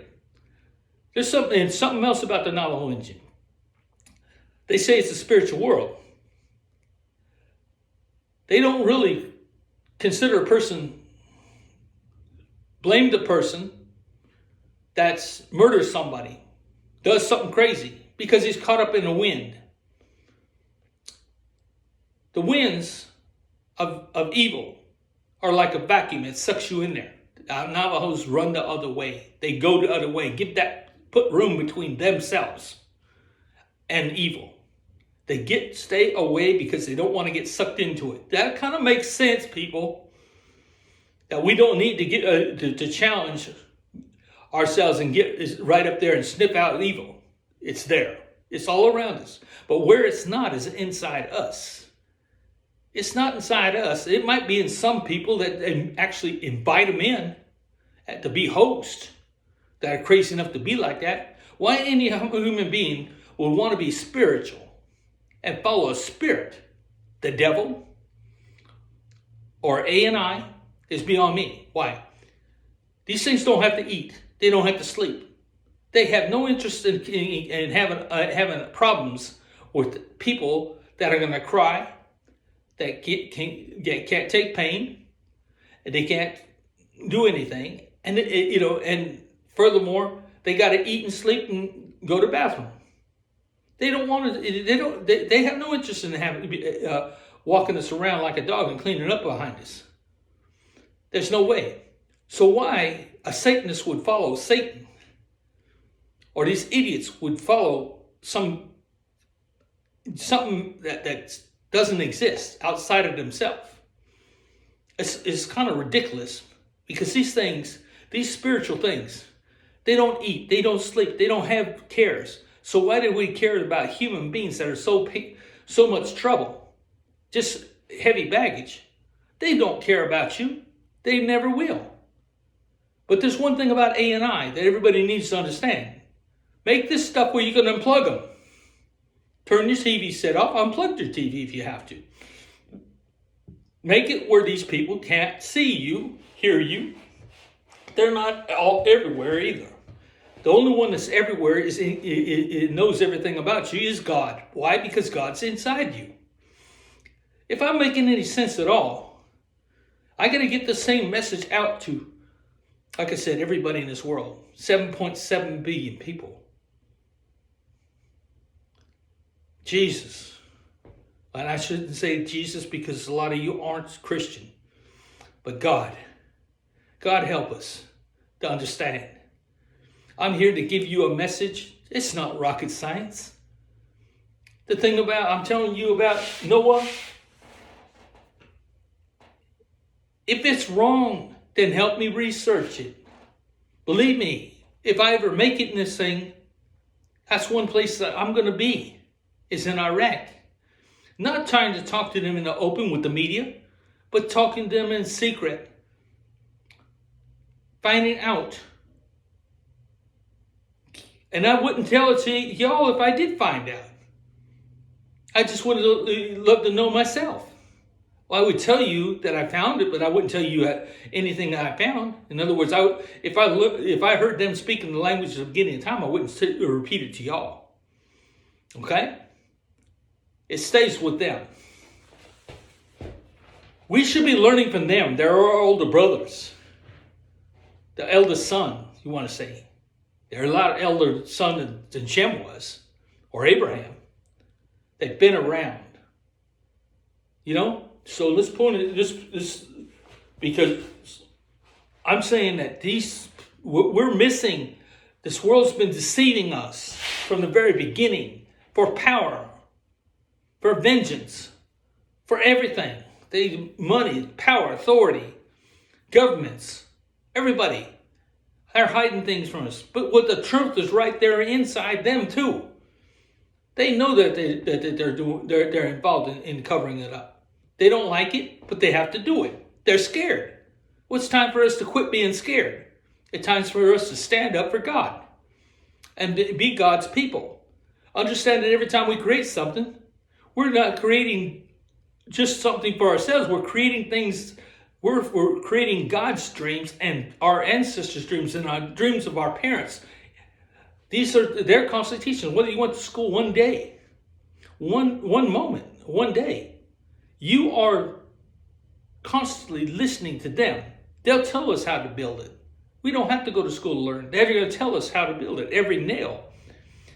There's something else about the Navajo Indian. They say it's a spiritual world. They don't really consider a person, blame the person that's murders somebody, does something crazy, because he's caught up in the wind. The winds of evil are like a vacuum. It sucks you in there. Navajos run the other way. They go the other way. Put room between themselves and evil. They stay away because they don't want to get sucked into it. That kind of makes sense, people. That we don't need to get to challenge ourselves and get right up there and sniff out evil. It's there. It's all around us. But where it's not is inside us. It's not inside us. It might be in some people that actually invite them in to be hosts that are crazy enough to be like that. Why any human being would want to be spiritual and follow a spirit, the devil, or A&I, is beyond me. Why? These things don't have to eat. They don't have to sleep. They have no interest in having problems with people that are going to cry, that can't take pain, and they can't do anything, and furthermore, they got to eat and sleep and go to the bathroom. They don't want to. They have no interest in walking us around like a dog and cleaning up behind us. There's no way. So why a Satanist would follow Satan, or these idiots would follow something that doesn't exist outside of themselves? It's kind of ridiculous, because these spiritual things, They don't eat. They don't sleep. They don't have cares. So why do we care about human beings that are so much trouble? Just heavy baggage. They don't care about you. They never will. But there's one thing about A&I that everybody needs to understand. Make this stuff where you can unplug them. Turn your TV set off. Unplug your TV if you have to. Make it where these people can't see you, hear you. They're not all everywhere either. The only one that's everywhere it knows everything about you is God. Why? Because God's inside you. If I'm making any sense at all, I got to get the same message out to, like I said, everybody in this world. 7.7 billion people. Jesus. And I shouldn't say Jesus because a lot of you aren't Christian. But God. God help us to understand. I'm here to give you a message. It's not rocket science. The thing about, I'm telling you about Noah. If it's wrong, then help me research it. Believe me, if I ever make it in this thing, that's one place that I'm going to be. Is in Iraq. Not trying to talk to them in the open with the media, but talking to them in secret. Finding out. And I wouldn't tell it to y'all if I did find out. I just would love to know myself. Well, I would tell you that I found it, but I wouldn't tell you anything that I found. In other words, if I heard them speaking the language at the beginning of time, I wouldn't repeat it to y'all. Okay? It stays with them. We should be learning from them. They're our older brothers. The eldest son, you want to say. They're a lot elder son than Shem was, or Abraham. They've been around. You know? So let's point at this because I'm saying that we're missing. This world's been deceiving us from the very beginning for power, for vengeance, for everything. Money, power, authority, governments, everybody. They're hiding things from us. But what the truth is right there inside them too. They know that they're involved in covering it up. They don't like it, but they have to do it. They're scared. Well, it's time for us to quit being scared. It's time for us to stand up for God and be God's people. Understand that every time we create something, we're not creating just something for ourselves. We're creating things. We're creating God's dreams and our ancestors' dreams and our dreams of our parents. They're constantly teaching. Whether you went to school one day, one moment, one day, you are constantly listening to them. They'll tell us how to build it. We don't have to go to school to learn. They're going to tell us how to build it. Every nail.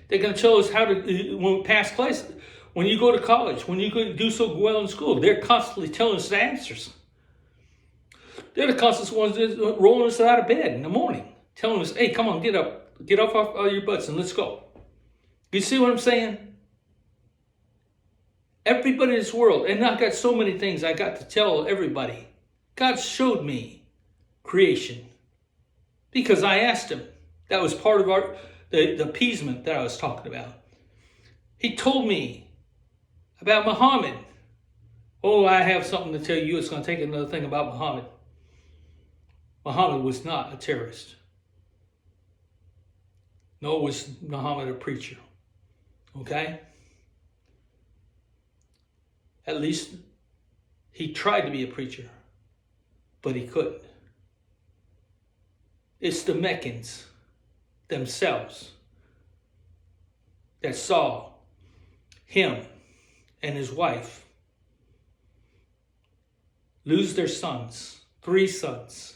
They're going to tell us how to, when we pass classes, when you go to college, when you do so well in school, they're constantly telling us the answers. They're the constant ones that rolling us out of bed in the morning, telling us, hey, come on, get up, get off your butts and let's go. You see what I'm saying? Everybody in this world, and I got so many things I got to tell everybody. God showed me creation because I asked him. That was part of the appeasement that I was talking about. He told me about Muhammad. Oh, I have something to tell you. It's going to take another thing about Muhammad. Muhammad was not a terrorist. Nor was Muhammad a preacher. Okay? At least he tried to be a preacher, but he couldn't. It's the Meccans themselves that saw him and his wife lose their sons, 3 sons,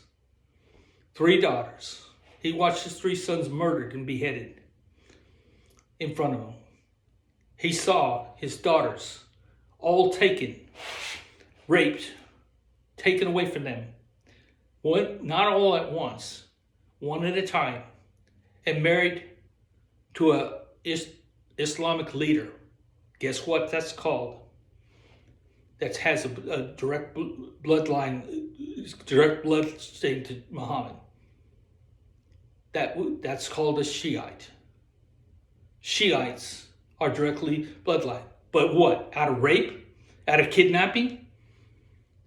3 daughters. He watched his 3 sons murdered and beheaded in front of him. He saw his daughters all taken, raped, taken away from them. Not all at once, one at a time, and married to a Islamic leader. Guess what that's called? That has a direct bloodline, direct blood stain to Muhammad. That's called a Shiite. Shiites are directly bloodline. But what? Out of rape? Out of kidnapping?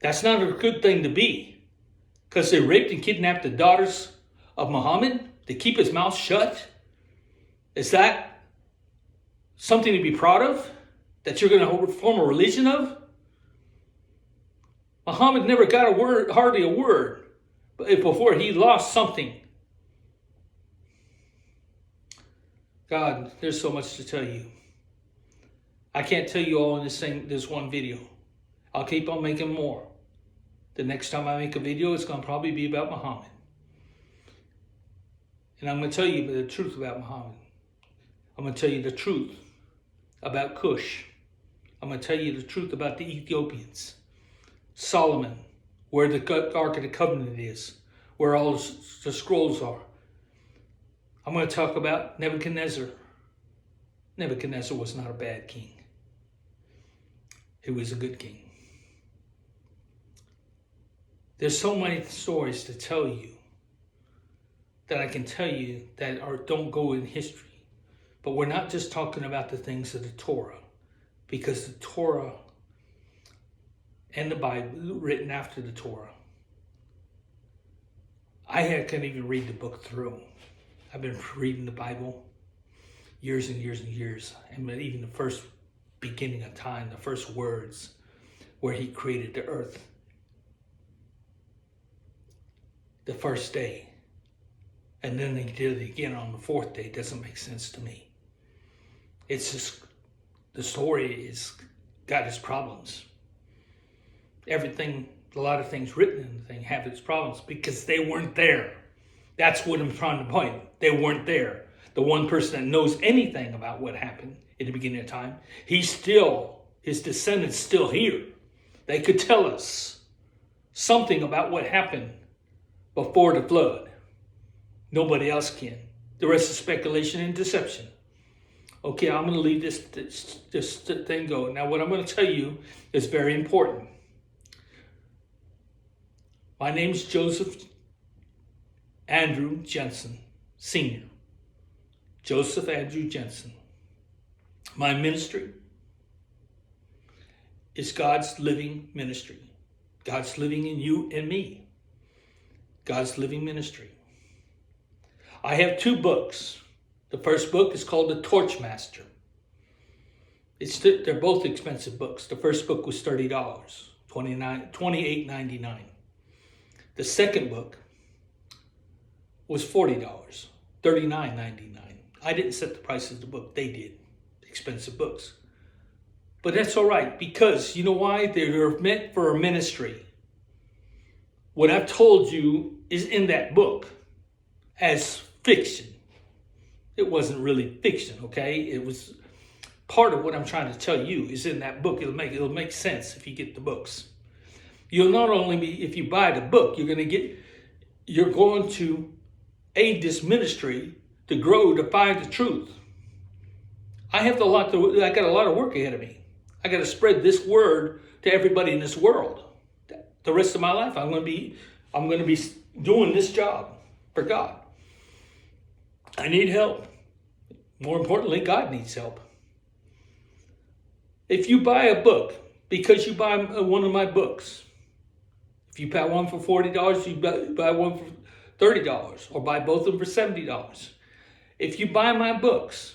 That's not a good thing to be. Because they raped and kidnapped the daughters of Muhammad to keep his mouth shut? Is that something to be proud of? That you're going to form a religion of? Muhammad never got a word, hardly a word, before he lost something. God, there's so much to tell you. I can't tell you all in this one video. I'll keep on making more. The next time I make a video, it's going to probably be about Muhammad. And I'm going to tell you the truth about Muhammad. I'm going to tell you the truth about Cush. I'm going to tell you the truth about the Ethiopians. Solomon, where the Ark of the Covenant is, where all the scrolls are. I'm going to talk about Nebuchadnezzar. Nebuchadnezzar was not a bad king. He was a good king. There's so many stories to tell you that I can tell you that don't go in history. But we're not just talking about the things of the Torah, because the Torah and the Bible written after the Torah, I can't even read the book through. I've been reading the Bible years and years and years. And even the first beginning of time, the first words where he created the earth. The first day. And then he did it again on the fourth day. It doesn't make sense to me. It's just, the story is got its problems. Everything, a lot of things written in the thing have its problems because they weren't there. That's what I'm trying to point. They weren't there. The one person that knows anything about what happened at the beginning of time, his descendants still here. They could tell us something about what happened before the flood. Nobody else can. The rest is speculation and deception. Okay, I'm going to leave this thing go. Now, what I'm going to tell you is very important. My name's Joseph Andrew Jensen, Sr. Joseph Andrew Jensen. My ministry is God's living ministry. God's living in you and me. God's living ministry. I have 2 books. The first book is called The Torchmaster. They're both expensive books. The first book was $30, $28.99. The second book was $40, $39.99. I didn't set the price of the book. They did. Expensive books. But that's all right, because you know why? They're meant for a ministry. What I've told you is in that book as fiction. It wasn't really fiction, okay? It was part of what I'm trying to tell you is in that book. It'll make sense if you get the books. You'll not only be, if you buy the book, you're going to aid this ministry to grow, to find the truth. I got a lot of work ahead of me. I got to spread this word to everybody in this world. The rest of my life, I'm going to be doing this job for God. I need help. More importantly, God needs help. If you buy a book, because you buy one of my books, if you buy one for $40, you buy one for $30, or buy both of them for $70. If you buy my books,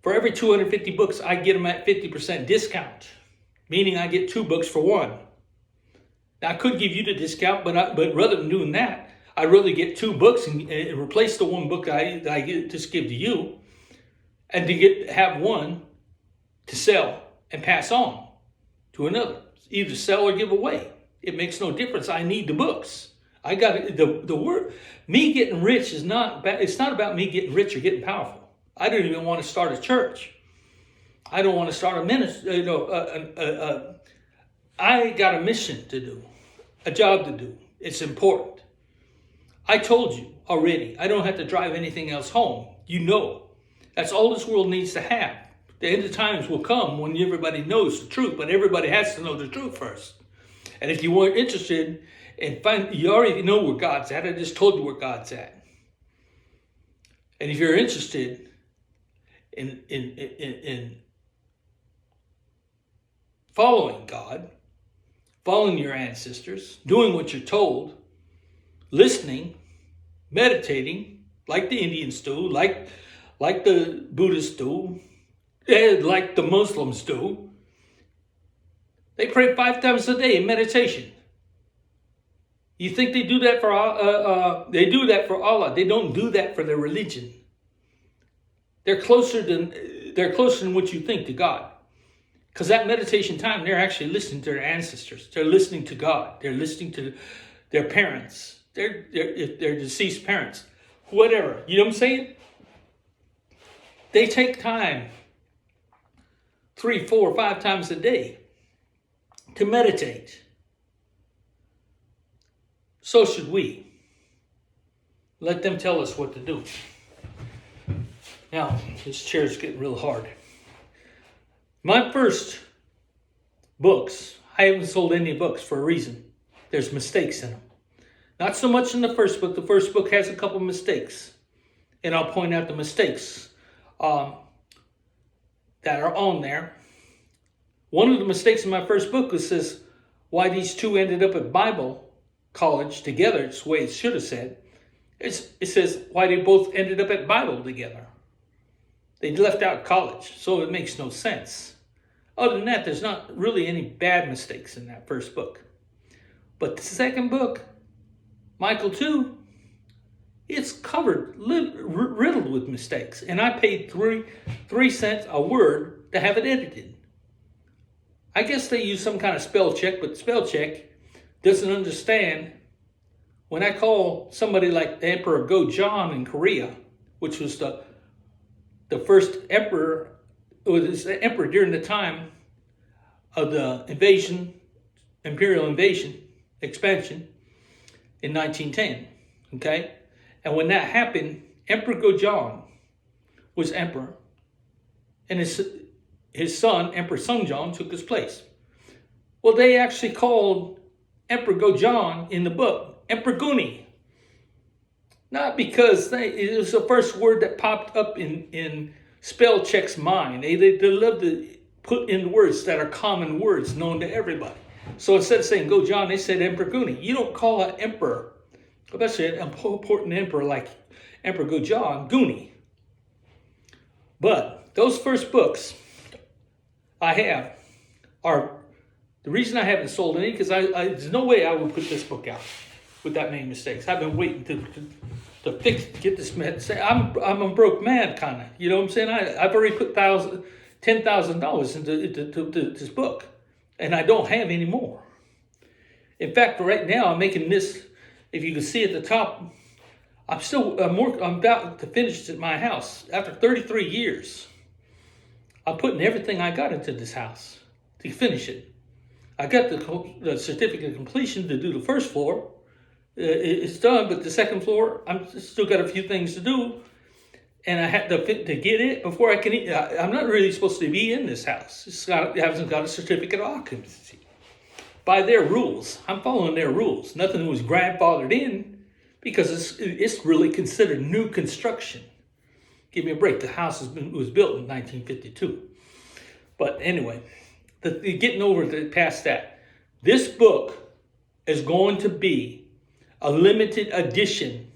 for every 250 books, I get them at 50% discount, meaning I get 2 books for 1. Now, I could give you the discount, but rather than doing that, I'd rather get 2 books and replace the 1 book that I just give to you, and to have 1 to sell and pass on to another. Either sell or give away. It makes no difference. I need the books. I got the word. Me getting rich is not. It's not about me getting rich or getting powerful. I don't even want to start a church. I don't want to start a ministry. I got a mission to do, a job to do. It's important. I told you already. I don't have to drive anything else home. You know, that's all this world needs to have. The end of times will come when everybody knows the truth, but everybody has to know the truth first. And if you weren't interested in you already know where God's at. I just told you where God's at. And if you're interested in following God, following your ancestors, doing what you're told, listening, meditating, like the Indians do, like the Buddhists do, and like the Muslims do. They pray 5 times a day in meditation. You think they do that for they do that for Allah? They don't do that for their religion. They're closer than what you think to God. Because that meditation time, they're actually listening to their ancestors. They're listening to God. They're listening to their parents. If they're deceased parents. Whatever. You know what I'm saying? They take time 3, 4, 5 times a day to meditate. So should we. Let them tell us what to do. Now, this chair's getting real hard. My first books, I haven't sold any books for a reason. There's mistakes in them. Not so much in the first book. The first book has a couple mistakes. And I'll point out the mistakes that are on there. One of the mistakes in my first book says why these two ended up at Bible college together. It's the way it should have said. It says why they both ended up at Bible together. They left out college, so it makes no sense. Other than that, there's not really any bad mistakes in that first book. But the second book, Michael 2, it's covered, riddled with mistakes. And I paid 3 cents a word to have it edited. I guess they use some kind of spell check, but spell check doesn't understand. When I call somebody like the Emperor Go-John in Korea, which was the first emperor, it was the emperor during the time of the imperial expansion in 1910, okay? And when that happened, Emperor Go-John was emperor, and his son, Emperor Sungjon, took his place. Well, they actually called Emperor Go-John in the book Emperor Goonie. Not because it was the first word that popped up in spell check's mind. They love to put in words that are common words known to everybody. So instead of saying Go-John, they said Emperor Goonie. You don't call an emperor, especially an important emperor like Emperor Go-John, Goonie. But those first books I have are, the reason I haven't sold any, because there's no way I would put this book out with that many mistakes. I've been waiting to get this message. I'm a broke man, kind of. You know what I'm saying? I've already put $10,000 into this book, and I don't have any more. In fact, right now I'm making this. If you can see at the top, I'm about to finish at my house after 33 years. I'm putting everything I got into this house to finish it. I got the certificate of completion to do the first floor. It's done, but the second floor, I'm still got a few things to do, and I had to get it before I can eat. I'm not really supposed to be in this house. It hasn't got a certificate of occupancy. By their rules, I'm following their rules. Nothing was grandfathered in because it's really considered new construction. Give me a break. The house was built in 1952. But anyway, getting past that, this book is going to be a limited edition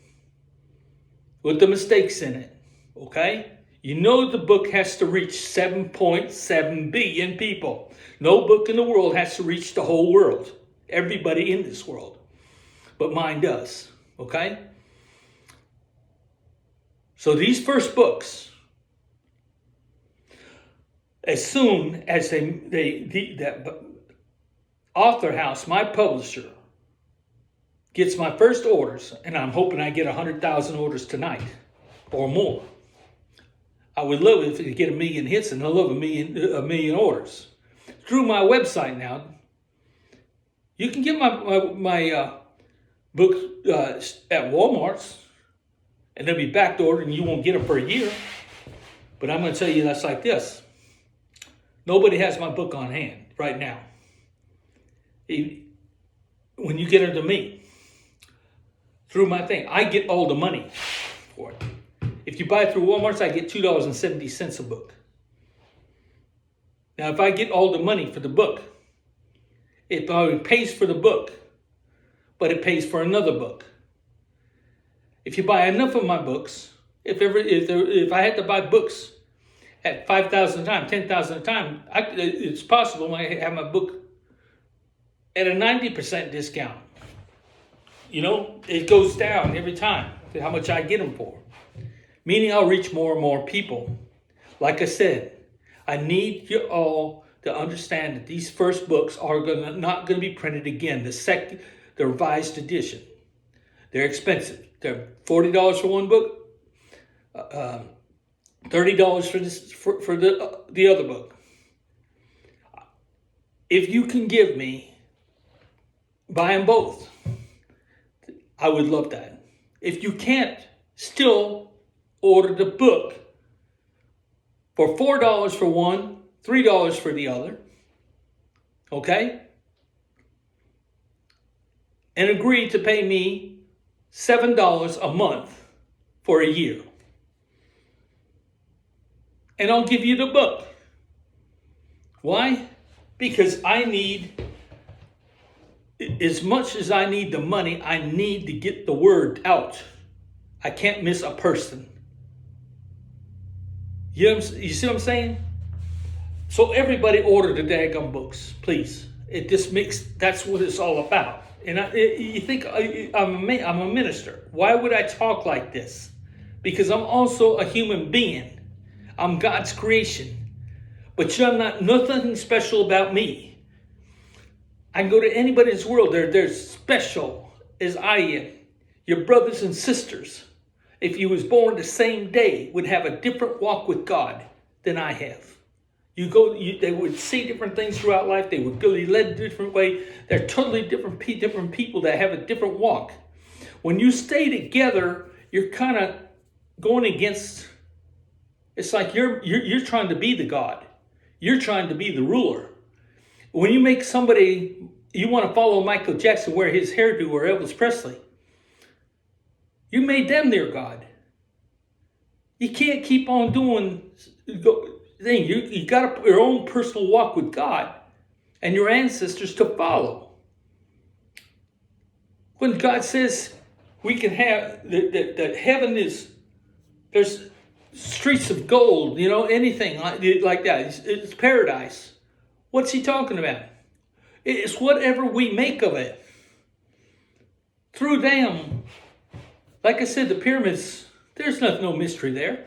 with the mistakes in it, okay? You know the book has to reach 7.7 billion people. No book in the world has to reach the whole world, everybody in this world, but mine does, okay? So these first books, as soon as that author house, my publisher, gets my first orders, and I'm hoping I get 100,000 orders tonight or more. I would love it if I could get 1 million hits, and I love a million orders. Through my website now, you can get my book at Walmart's, and they'll be back-ordered, and you won't get them for a year. But I'm going to tell you that's like this. Nobody has my book on hand right now. When you get it to me, through my thing, I get all the money for it. If you buy it through Walmart, I get $2.70 a book. Now, if I get all the money for the book, it probably pays for the book, but it pays for another book. If you buy enough of my books, if I had to buy books at 5,000 a time, 10,000 a time, it's possible I have my book at a 90% discount. You know, it goes down every time to how much I get them for. Meaning I'll reach more and more people. Like I said, I need you all to understand that these first books are not going to be printed again. The revised edition. They're expensive. They're $40 for one book, $30 for the other book. If you can give me, buy them both. I would love that. If you can't, still order the book for $4 for one, $3 for the other. Okay? And agree to pay me $7 a month for a year. And I'll give you the book. Why? Because I need, as much as I need the money, I need to get the word out. I can't miss a person. You see what I'm saying? So everybody order the daggum books, please. That's what it's all about. And you think I'm a minister. Why would I talk like this? Because I'm also a human being. I'm God's creation. But you're not nothing special about me. I can go to anybody in this world. They're special as I am. Your brothers and sisters, if you was born the same day, would have a different walk with God than I have. They would see different things throughout life. They would be led a different way. They're totally different people that have a different walk. When you stay together, you're kind of going against. It's like you're trying to be the God. You're trying to be the ruler. When you make somebody, you want to follow Michael Jackson, wear his hairdo, or Elvis Presley, you made them their God. You can't keep on doing thing. You got your own personal walk with God and your ancestors to follow. When God says we can have that heaven there's streets of gold, anything like that. It's paradise. What's he talking about? It's whatever we make of it. Through them, like I said, the pyramids, there's no mystery there.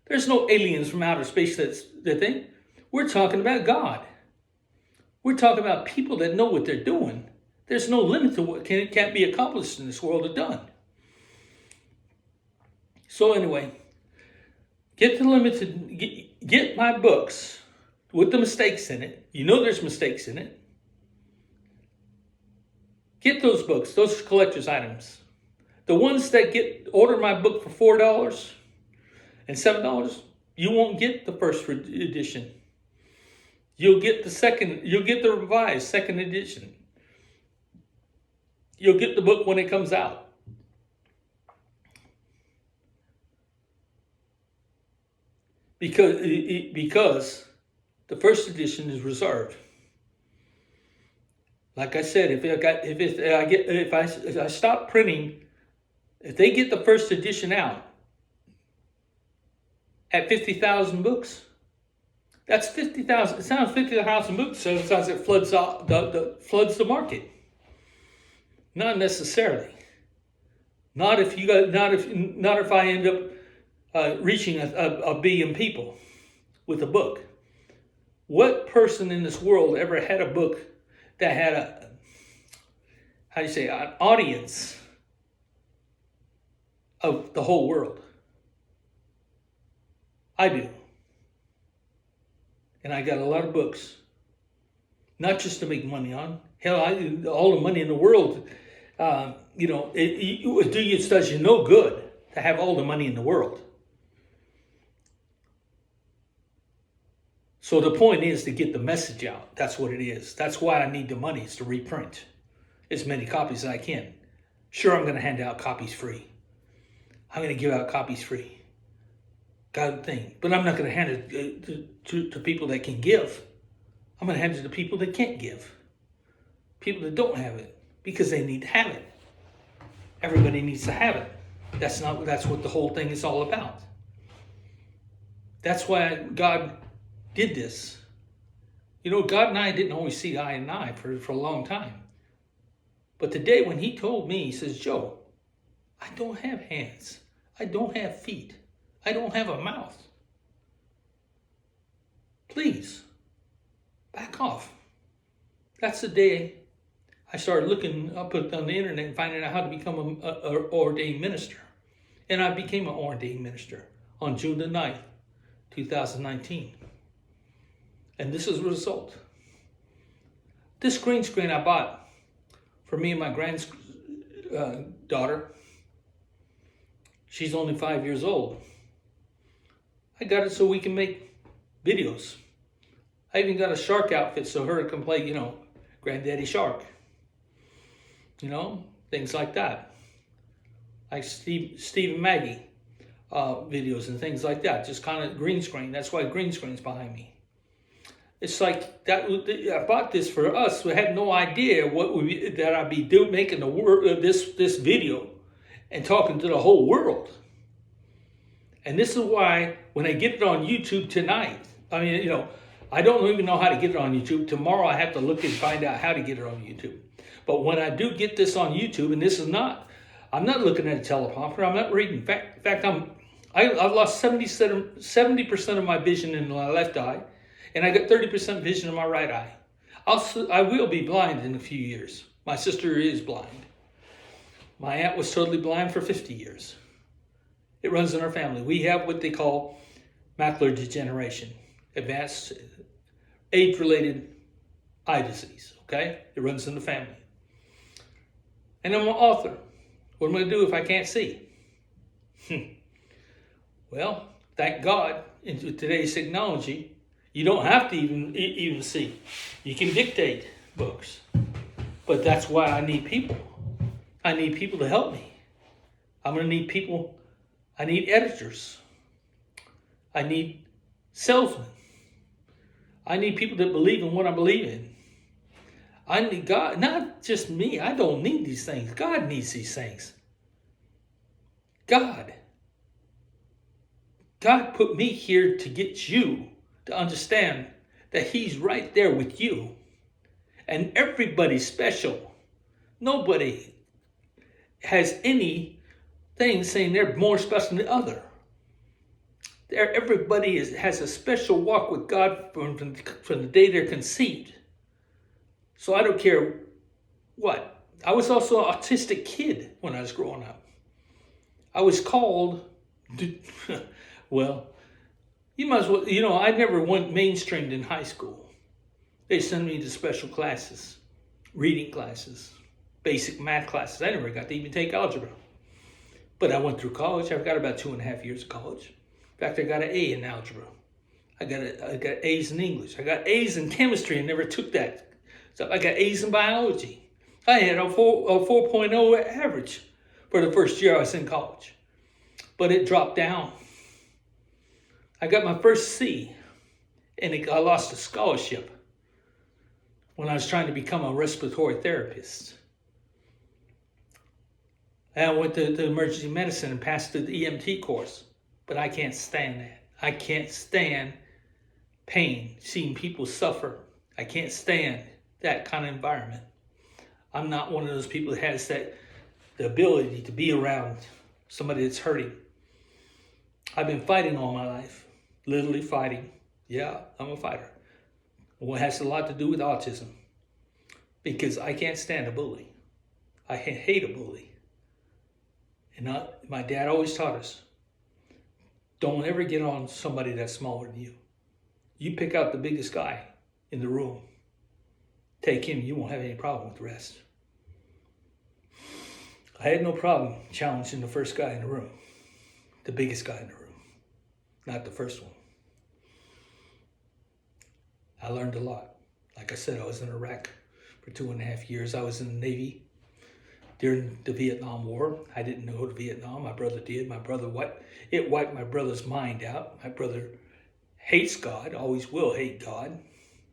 There's no aliens from outer space that's the thing. We're talking about God. We're talking about people that know what they're doing. There's no limit to what can't be accomplished in this world or done. So anyway, get my books with the mistakes in it. You know there's mistakes in it. Get those books, those collector's items. The ones that order my book for $4 and $7, you won't get the first edition. You'll get the revised second edition. You'll get the book when it comes out. Because the first edition is reserved. Like I said, if I stop printing, if they get the first edition out at 50,000 books, that's 50,000. It sounds 50,000 books, so it sounds it floods the market. Not necessarily. Not if I end up reaching a billion people with a book. What person in this world ever had a book that had an audience of the whole world? I do. And I got a lot of books. Not just to make money on. Hell, all the money in the world, it does you no good to have all the money in the world. So the point is to get the message out. That's what it is. That's why I need the money, is to reprint as many copies as I can. Sure, I'm going to hand out copies free. I'm going to give out copies free. God thing. But I'm not going to hand it to people that can give. I'm going to hand it to people that can't give. People that don't have it. Because they need to have it. Everybody needs to have it. That's what the whole thing is all about. That's why God did this. You know, God and I didn't always see eye and eye for a long time. But today when he told me, he says, Joe, I don't have hands. I don't have feet. I don't have a mouth. Please, back off. That's the day I started looking up on the internet and finding out how to become an ordained minister. And I became an ordained minister on June the 9th, 2019. And this is the result. This green screen I bought for me and my granddaughter. She's only 5 years old. I got it so we can make videos. I even got a shark outfit so her can play, Granddaddy Shark. Things like that. Like Steve and Maggie videos and things like that. Just kind of green screen. That's why green screen's behind me. It's like that. I bought this for us. We had no idea that I'd be making this video and talking to the whole world. And this is why when I get it on YouTube tonight, I don't even know how to get it on YouTube. Tomorrow I have to look and find out how to get it on YouTube. But when I do get this on YouTube, and I'm not looking at a teleprompter. I'm not reading. In fact, I've lost 70% of my vision in my left eye, and I got 30% vision in my right eye. I will be blind in a few years. My sister is blind. My aunt was totally blind for 50 years. It runs in our family. We have what they call macular degeneration, advanced age-related eye disease, okay? It runs in the family. And I'm an author. What am I going to do if I can't see? Well, thank God, in today's technology, you don't have to even see. You can dictate books. But that's why I need people. I need people to help me. I'm going to need people. I need editors. I need salesmen. I need people that believe in what I believe in. I need God, not just me. I don't need these things. God needs these things. God put me here to get you to understand that he's right there with you. And everybody's special. Nobody has anything saying they're more special than the other. Everybody has a special walk with God from the day they're conceived. So I don't care what. I was also an autistic kid when I was growing up. I was called, well, you might as well, I never went mainstreamed in high school. They sent me to special classes, reading classes, basic math classes. I never got to even take algebra. But I went through college. I've got about 2.5 years of college. In fact, I got an A in algebra. I got A's in English. I got A's in chemistry and never took that. So I got A's in biology. I had a 4.0 average for the first year I was in college. But it dropped down. I got my first C, and I lost a scholarship when I was trying to become a respiratory therapist. And I went to emergency medicine and passed the EMT course. But I can't stand that. I can't stand pain, seeing people suffer. I can't stand that kind of environment. I'm not one of those people that has the ability to be around somebody that's hurting. I've been fighting all my life, literally fighting. Yeah, I'm a fighter. Well, it has a lot to do with autism because I can't stand a bully. I hate a bully. And my dad always taught us, don't ever get on somebody that's smaller than you. You pick out the biggest guy in the room. Take him, you won't have any problem with the rest. I had no problem challenging the first guy in the room. The biggest guy in the room. Not the first one. I learned a lot. Like I said, I was in Iraq for 2.5 years. I was in the Navy. during the Vietnam War. I didn't know the Vietnam. My brother did. It wiped my brother's mind out. My brother hates God, always will hate God,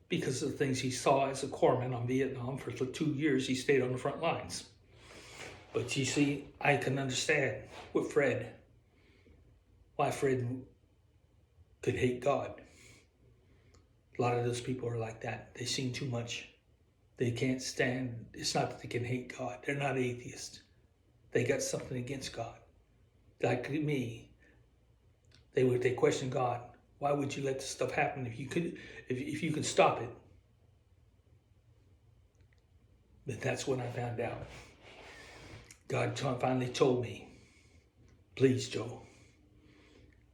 because of the things he saw as a corpsman on Vietnam. For 2 years, he stayed on the front lines. But you see, I can understand with Fred, why Fred could hate God. A lot of those people are like that. They've seen too much. They can't stand. It's not that they can hate God. They're not atheists. They got something against God. Like me, they question God. Why would you let this stuff happen if you could stop it? But that's when I found out. God finally told me, please, Joe,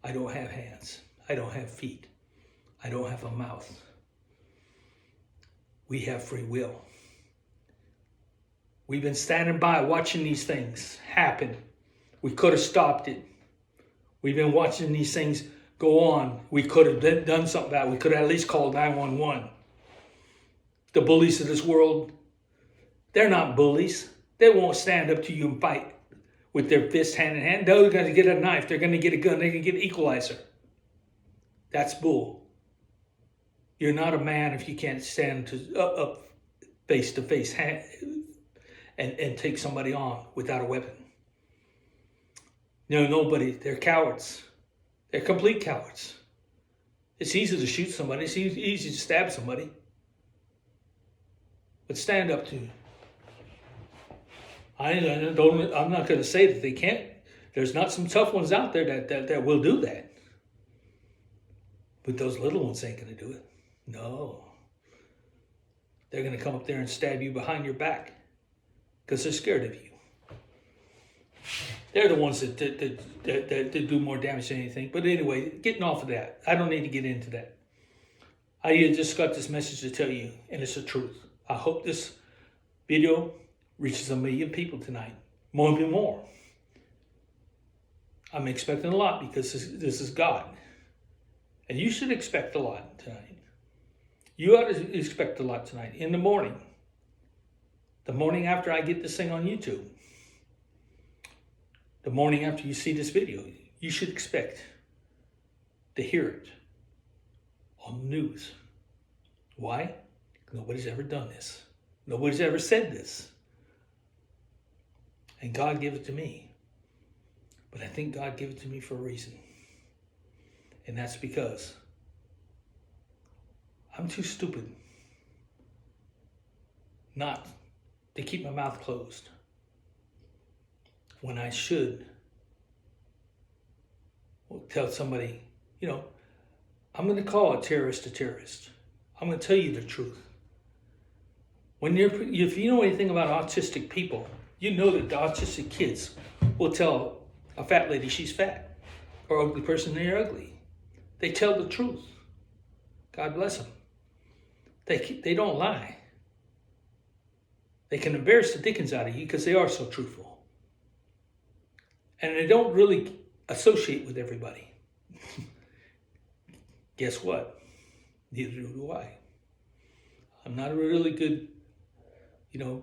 I don't have hands. I don't have feet. I don't have a mouth. We have free will. We've been standing by watching these things happen. We could have stopped it. We've been watching these things go on. We could have done something about it. We could have at least called 911. The bullies of this world, they're not bullies. They won't stand up to you and fight with their fist hand in hand. They're going to get a knife. They're going to get a gun. They're going to get an equalizer. That's bull. You're not a man if you can't stand up face to face and take somebody on without a weapon. No, nobody. They're cowards. They're complete cowards. It's easy to shoot somebody. It's easy to stab somebody. But stand up to. I'm not going to say that they can't. There's not some tough ones out there that will do that. But those little ones ain't going to do it. No. They're going to come up there and stab you behind your back because they're scared of you. They're the ones that do more damage than anything. But anyway, getting off of that, I don't need to get into that. I just got this message to tell you, and it's the truth. I hope this video reaches 1 million people tonight, more. I'm expecting a lot because this is God. And you should expect a lot tonight. You ought to expect a lot tonight. In the morning after I get this thing on YouTube, the morning after you see this video, you should expect to hear it on the news. Why? Nobody's ever done this. Nobody's ever said this. And God gave it to me. But I think God gave it to me for a reason. And that's because I'm too stupid not to keep my mouth closed when I should tell somebody, I'm going to call a terrorist a terrorist. I'm going to tell you the truth. If you know anything about autistic people, you know that the autistic kids will tell a fat lady she's fat, or ugly person they're ugly. They tell the truth. God bless them. They don't lie. They can embarrass the dickens out of you because they are so truthful. And they don't really associate with everybody. Guess what? Neither do I. I'm not a really good,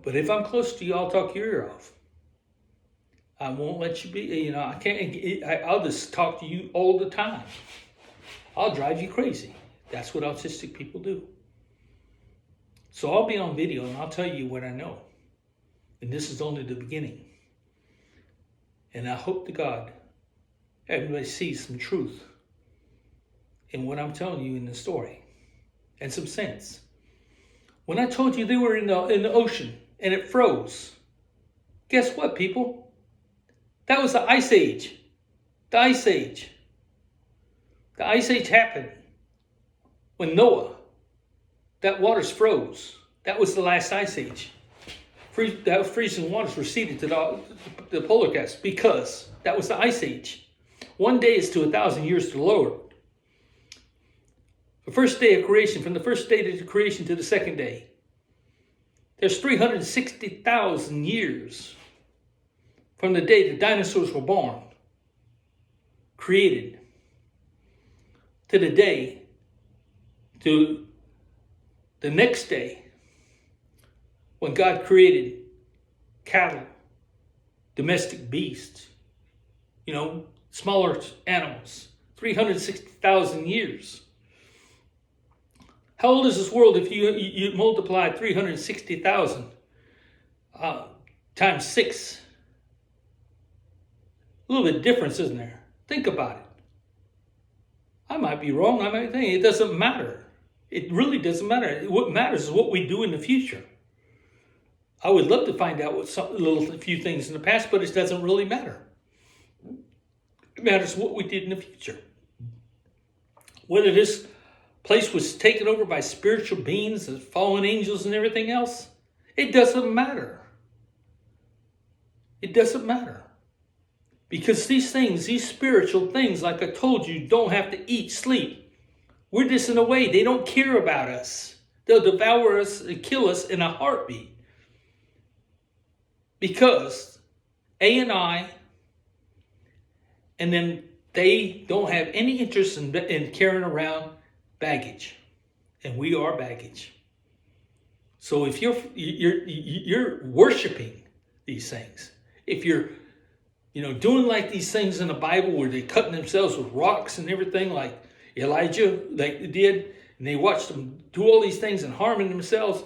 but if I'm close to you, I'll talk your ear off. I won't let you be, I'll just talk to you all the time. I'll drive you crazy. That's what autistic people do. So I'll be on video and I'll tell you what I know. And this is only the beginning. And I hope to God everybody sees some truth in what I'm telling you in the story and some sense. When I told you they were in the ocean and it froze, guess what, people? That was the Ice Age. The Ice Age. The Ice Age happened when Noah, that waters froze. That was the last Ice Age. That freezing waters receded to the polar caps because that was the Ice Age. 1 day is to 1,000 years to the Lord. The first day of creation, from the first day of creation to the second day, there's 360,000 years from the day the dinosaurs were born, created, to the day, to the next day, when God created cattle domestic beasts, smaller animals. 360,000 years. How old is this world if you multiply 360,000 times 6? A little bit of difference, isn't there? Think about it. I might be wrong. I might think it doesn't matter. It really doesn't matter. What matters is what we do in the future. I would love to find out what a few things in the past, but it doesn't really matter. It matters what we did in the future. Whether this place was taken over by spiritual beings and fallen angels and everything else, it doesn't matter. It doesn't matter. Because these things, these spiritual things, like I told you, don't have to eat, sleep. We're just in a way. They don't care about us. They'll devour us and kill us in a heartbeat. Because A&I, and then they don't have any interest in carrying around baggage. And we are baggage. So if you're worshiping these things, if you're doing like these things in the Bible where they're cutting themselves with rocks and everything like Elijah like they did, and they watched them do all these things and harming themselves,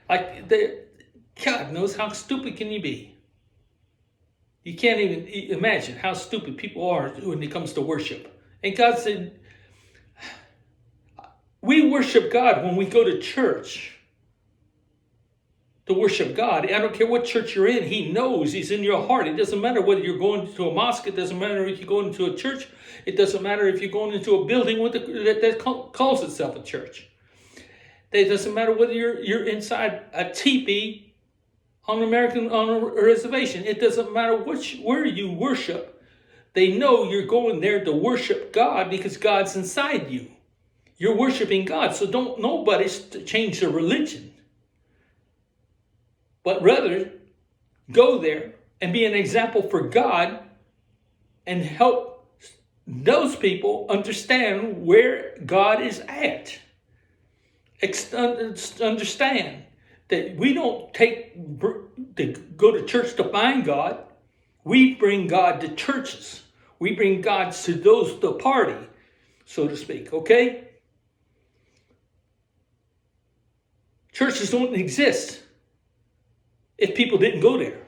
God knows how stupid can you be. You can't even imagine how stupid people are when it comes to worship. And God said, we worship God when we go to church. To worship God. I don't care what church you're in. He knows. He's in your heart. It doesn't matter whether you're going to a mosque. It doesn't matter if you're going into a church. It doesn't matter if you're going into a building that calls itself a church. It doesn't matter whether you're inside a teepee on a reservation. It doesn't matter where you worship. They know you're going there to worship God because God's inside you. You're worshiping God. So don't nobody change their religion. But rather, go there and be an example for God and help those people understand where God is at. Understand that we don't go to church to find God. We bring God to churches. We bring God to the party, so to speak, okay? Churches don't exist if people didn't go there.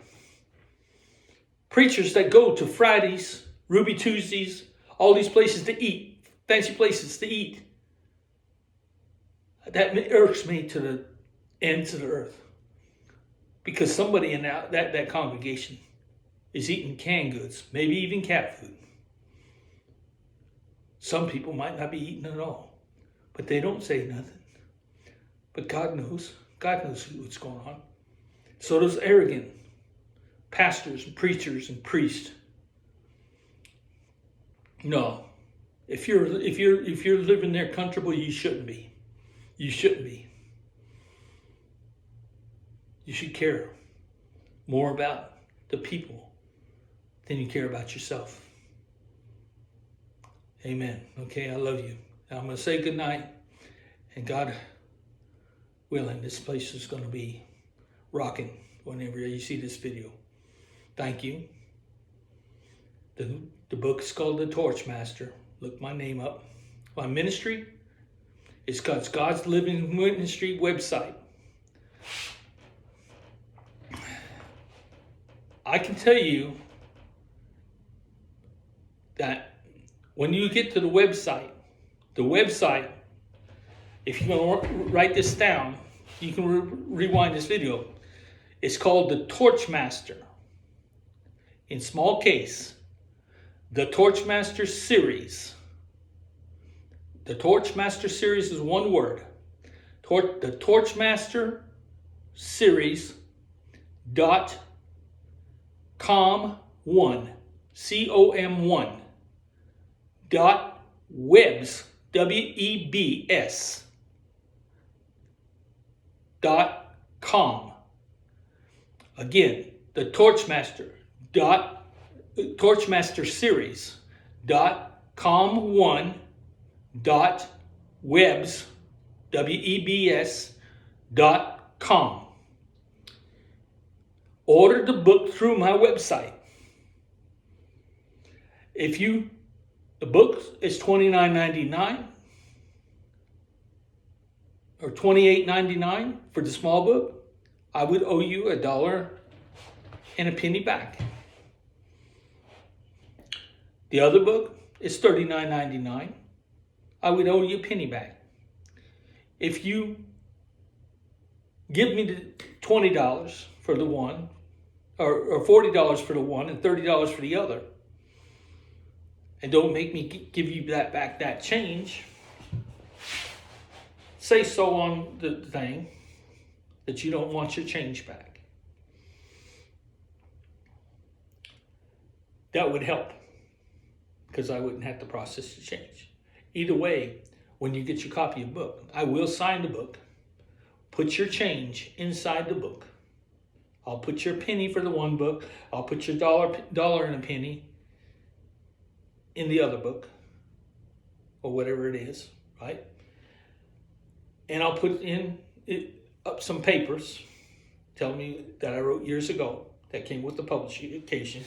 Preachers that go to Fridays, Ruby Tuesdays, all these places to eat, fancy places to eat, that irks me to the ends of the earth. Because somebody in that congregation is eating canned goods, maybe even cat food. Some people might not be eating at all, but they don't say nothing. But God knows. God knows what's going on. So those arrogant pastors and preachers and priests. No. If you're living there comfortable, you shouldn't be. You shouldn't be. You should care more about the people than you care about yourself. Amen. Okay, I love you. Now I'm going to say goodnight. And God willing, this place is going to be rocking whenever you see this video. Thank you. The book is called The Torchmaster. Look my name up. My ministry is God's Living Ministry website. I can tell you that when you get to the website, if you're going to write this down, you can rewind this video. It's called The Torchmaster. In small case, The Torchmaster Series. The Torchmaster Series is one word. The Torchmaster Series .com1 COM1 .webs WEBS .com. Again, the Torchmaster Series .com1 .webs WEBS .com. Order the book through my website. The book is $29.99 or $28.99 for the small book, I would owe you $1.00 back. The other book is $39.99. I would owe you $0.01 back. If you give me the $20 for the one, or $40 for the one and $30 for the other, and don't make me give you that change, say so on the thing that you don't want your change back. That would help, because I wouldn't have to process the change. Either way, when you get your copy of the book, I will sign the book, put your change inside the book. I'll put your penny for the one book, I'll put your dollar and a penny in the other book, or whatever it is, right? And I'll put up some papers telling me that I wrote years ago that came with the publication,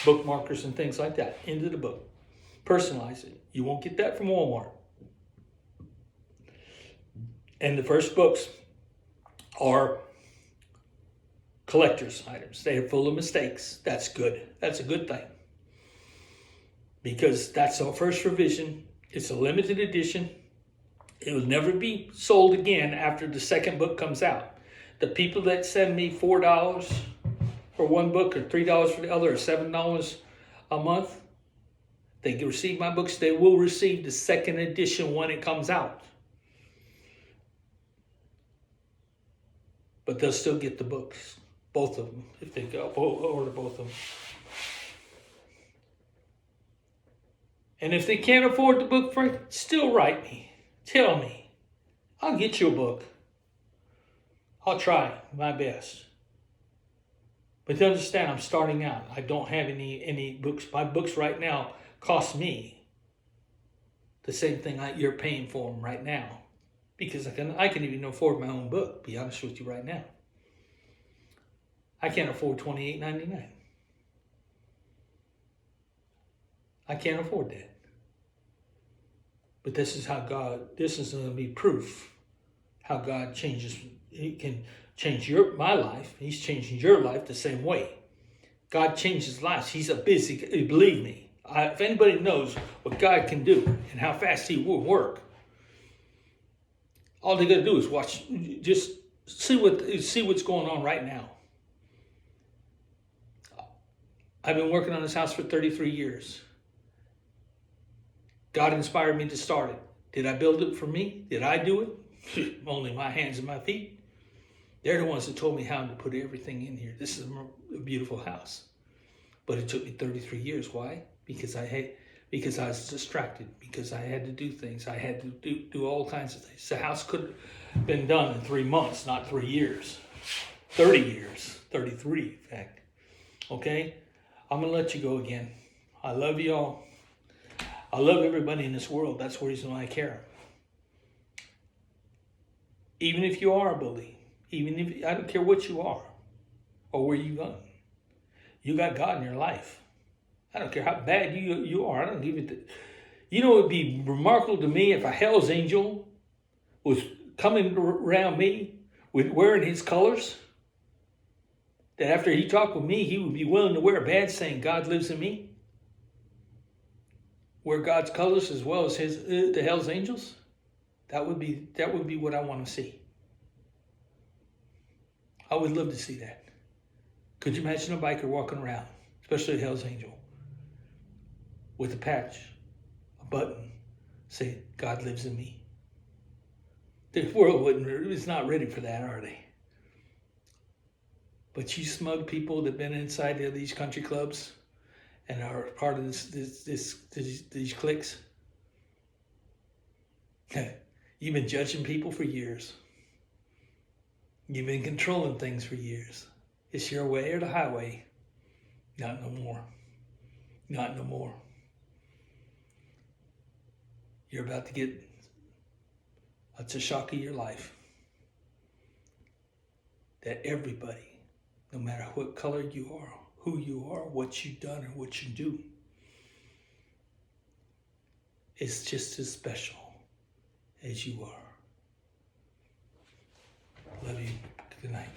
bookmarkers and things like that, into the book. Personalize it. You won't get that from Walmart. And the first books are collector's items. They are full of mistakes. That's good. That's a good thing. Because that's our first revision. It's a limited edition. It will never be sold again after the second book comes out. The people that send me $4 for one book, or $3 for the other, or $7 a month, they receive my books. They will receive the second edition when it comes out. But they'll still get the books, both of them, if they go order both of them. And if they can't afford the book, Frank, still write me. Tell me. I'll get you a book. I'll try my best. But to understand, I'm starting out. I don't have any books. My books right now cost me the same thing you're paying for them right now. Because I can even afford my own book, be honest with you right now. I can't afford $28.99. I can't afford that. But this is going to be proof how God changes. He can change my life. He's changing your life the same way. God changes lives. He's believe me. If anybody knows what God can do and how fast he will work, all they got to do is watch, just see what's going on right now. I've been working on this house for 33 years. God inspired me to start it. Did I build it for me? Did I do it? Only my hands and my feet. They're the ones that told me how to put everything in here. This is a beautiful house. But it took me 33 years. Why? Because I was distracted. Because I had to do things. I had to do all kinds of things. The house could have been done in 3 months, not 3 years. 30 years. 33, in fact. Okay? I'm going to let you go again. I love you all. I love everybody in this world. That's the reason why I care. Even if you are a bully, I don't care what you are or where you gone. You got God in your life. I don't care how bad you are. I don't give it. It would be remarkable to me if a hell's angel was coming around me with wearing his colors. That after he talked with me, he would be willing to wear a badge saying God lives in me. Wear God's colors as well as the hell's angels. That would be what I want to see. I would love to see that. Could you imagine a biker walking around, especially a hell's angel, with a patch, a button, saying God lives in me? The world is not ready for that, are they? But you smug people that have been inside of these country clubs and are part of these cliques, you've been judging people for years. You've been controlling things for years. It's your way or the highway. Not no more. Not no more. You're about to get, it's a shock of your life. That everybody, no matter what color you are, who you are, what you've done or what you do, is just as special as you are. Love you. Good night.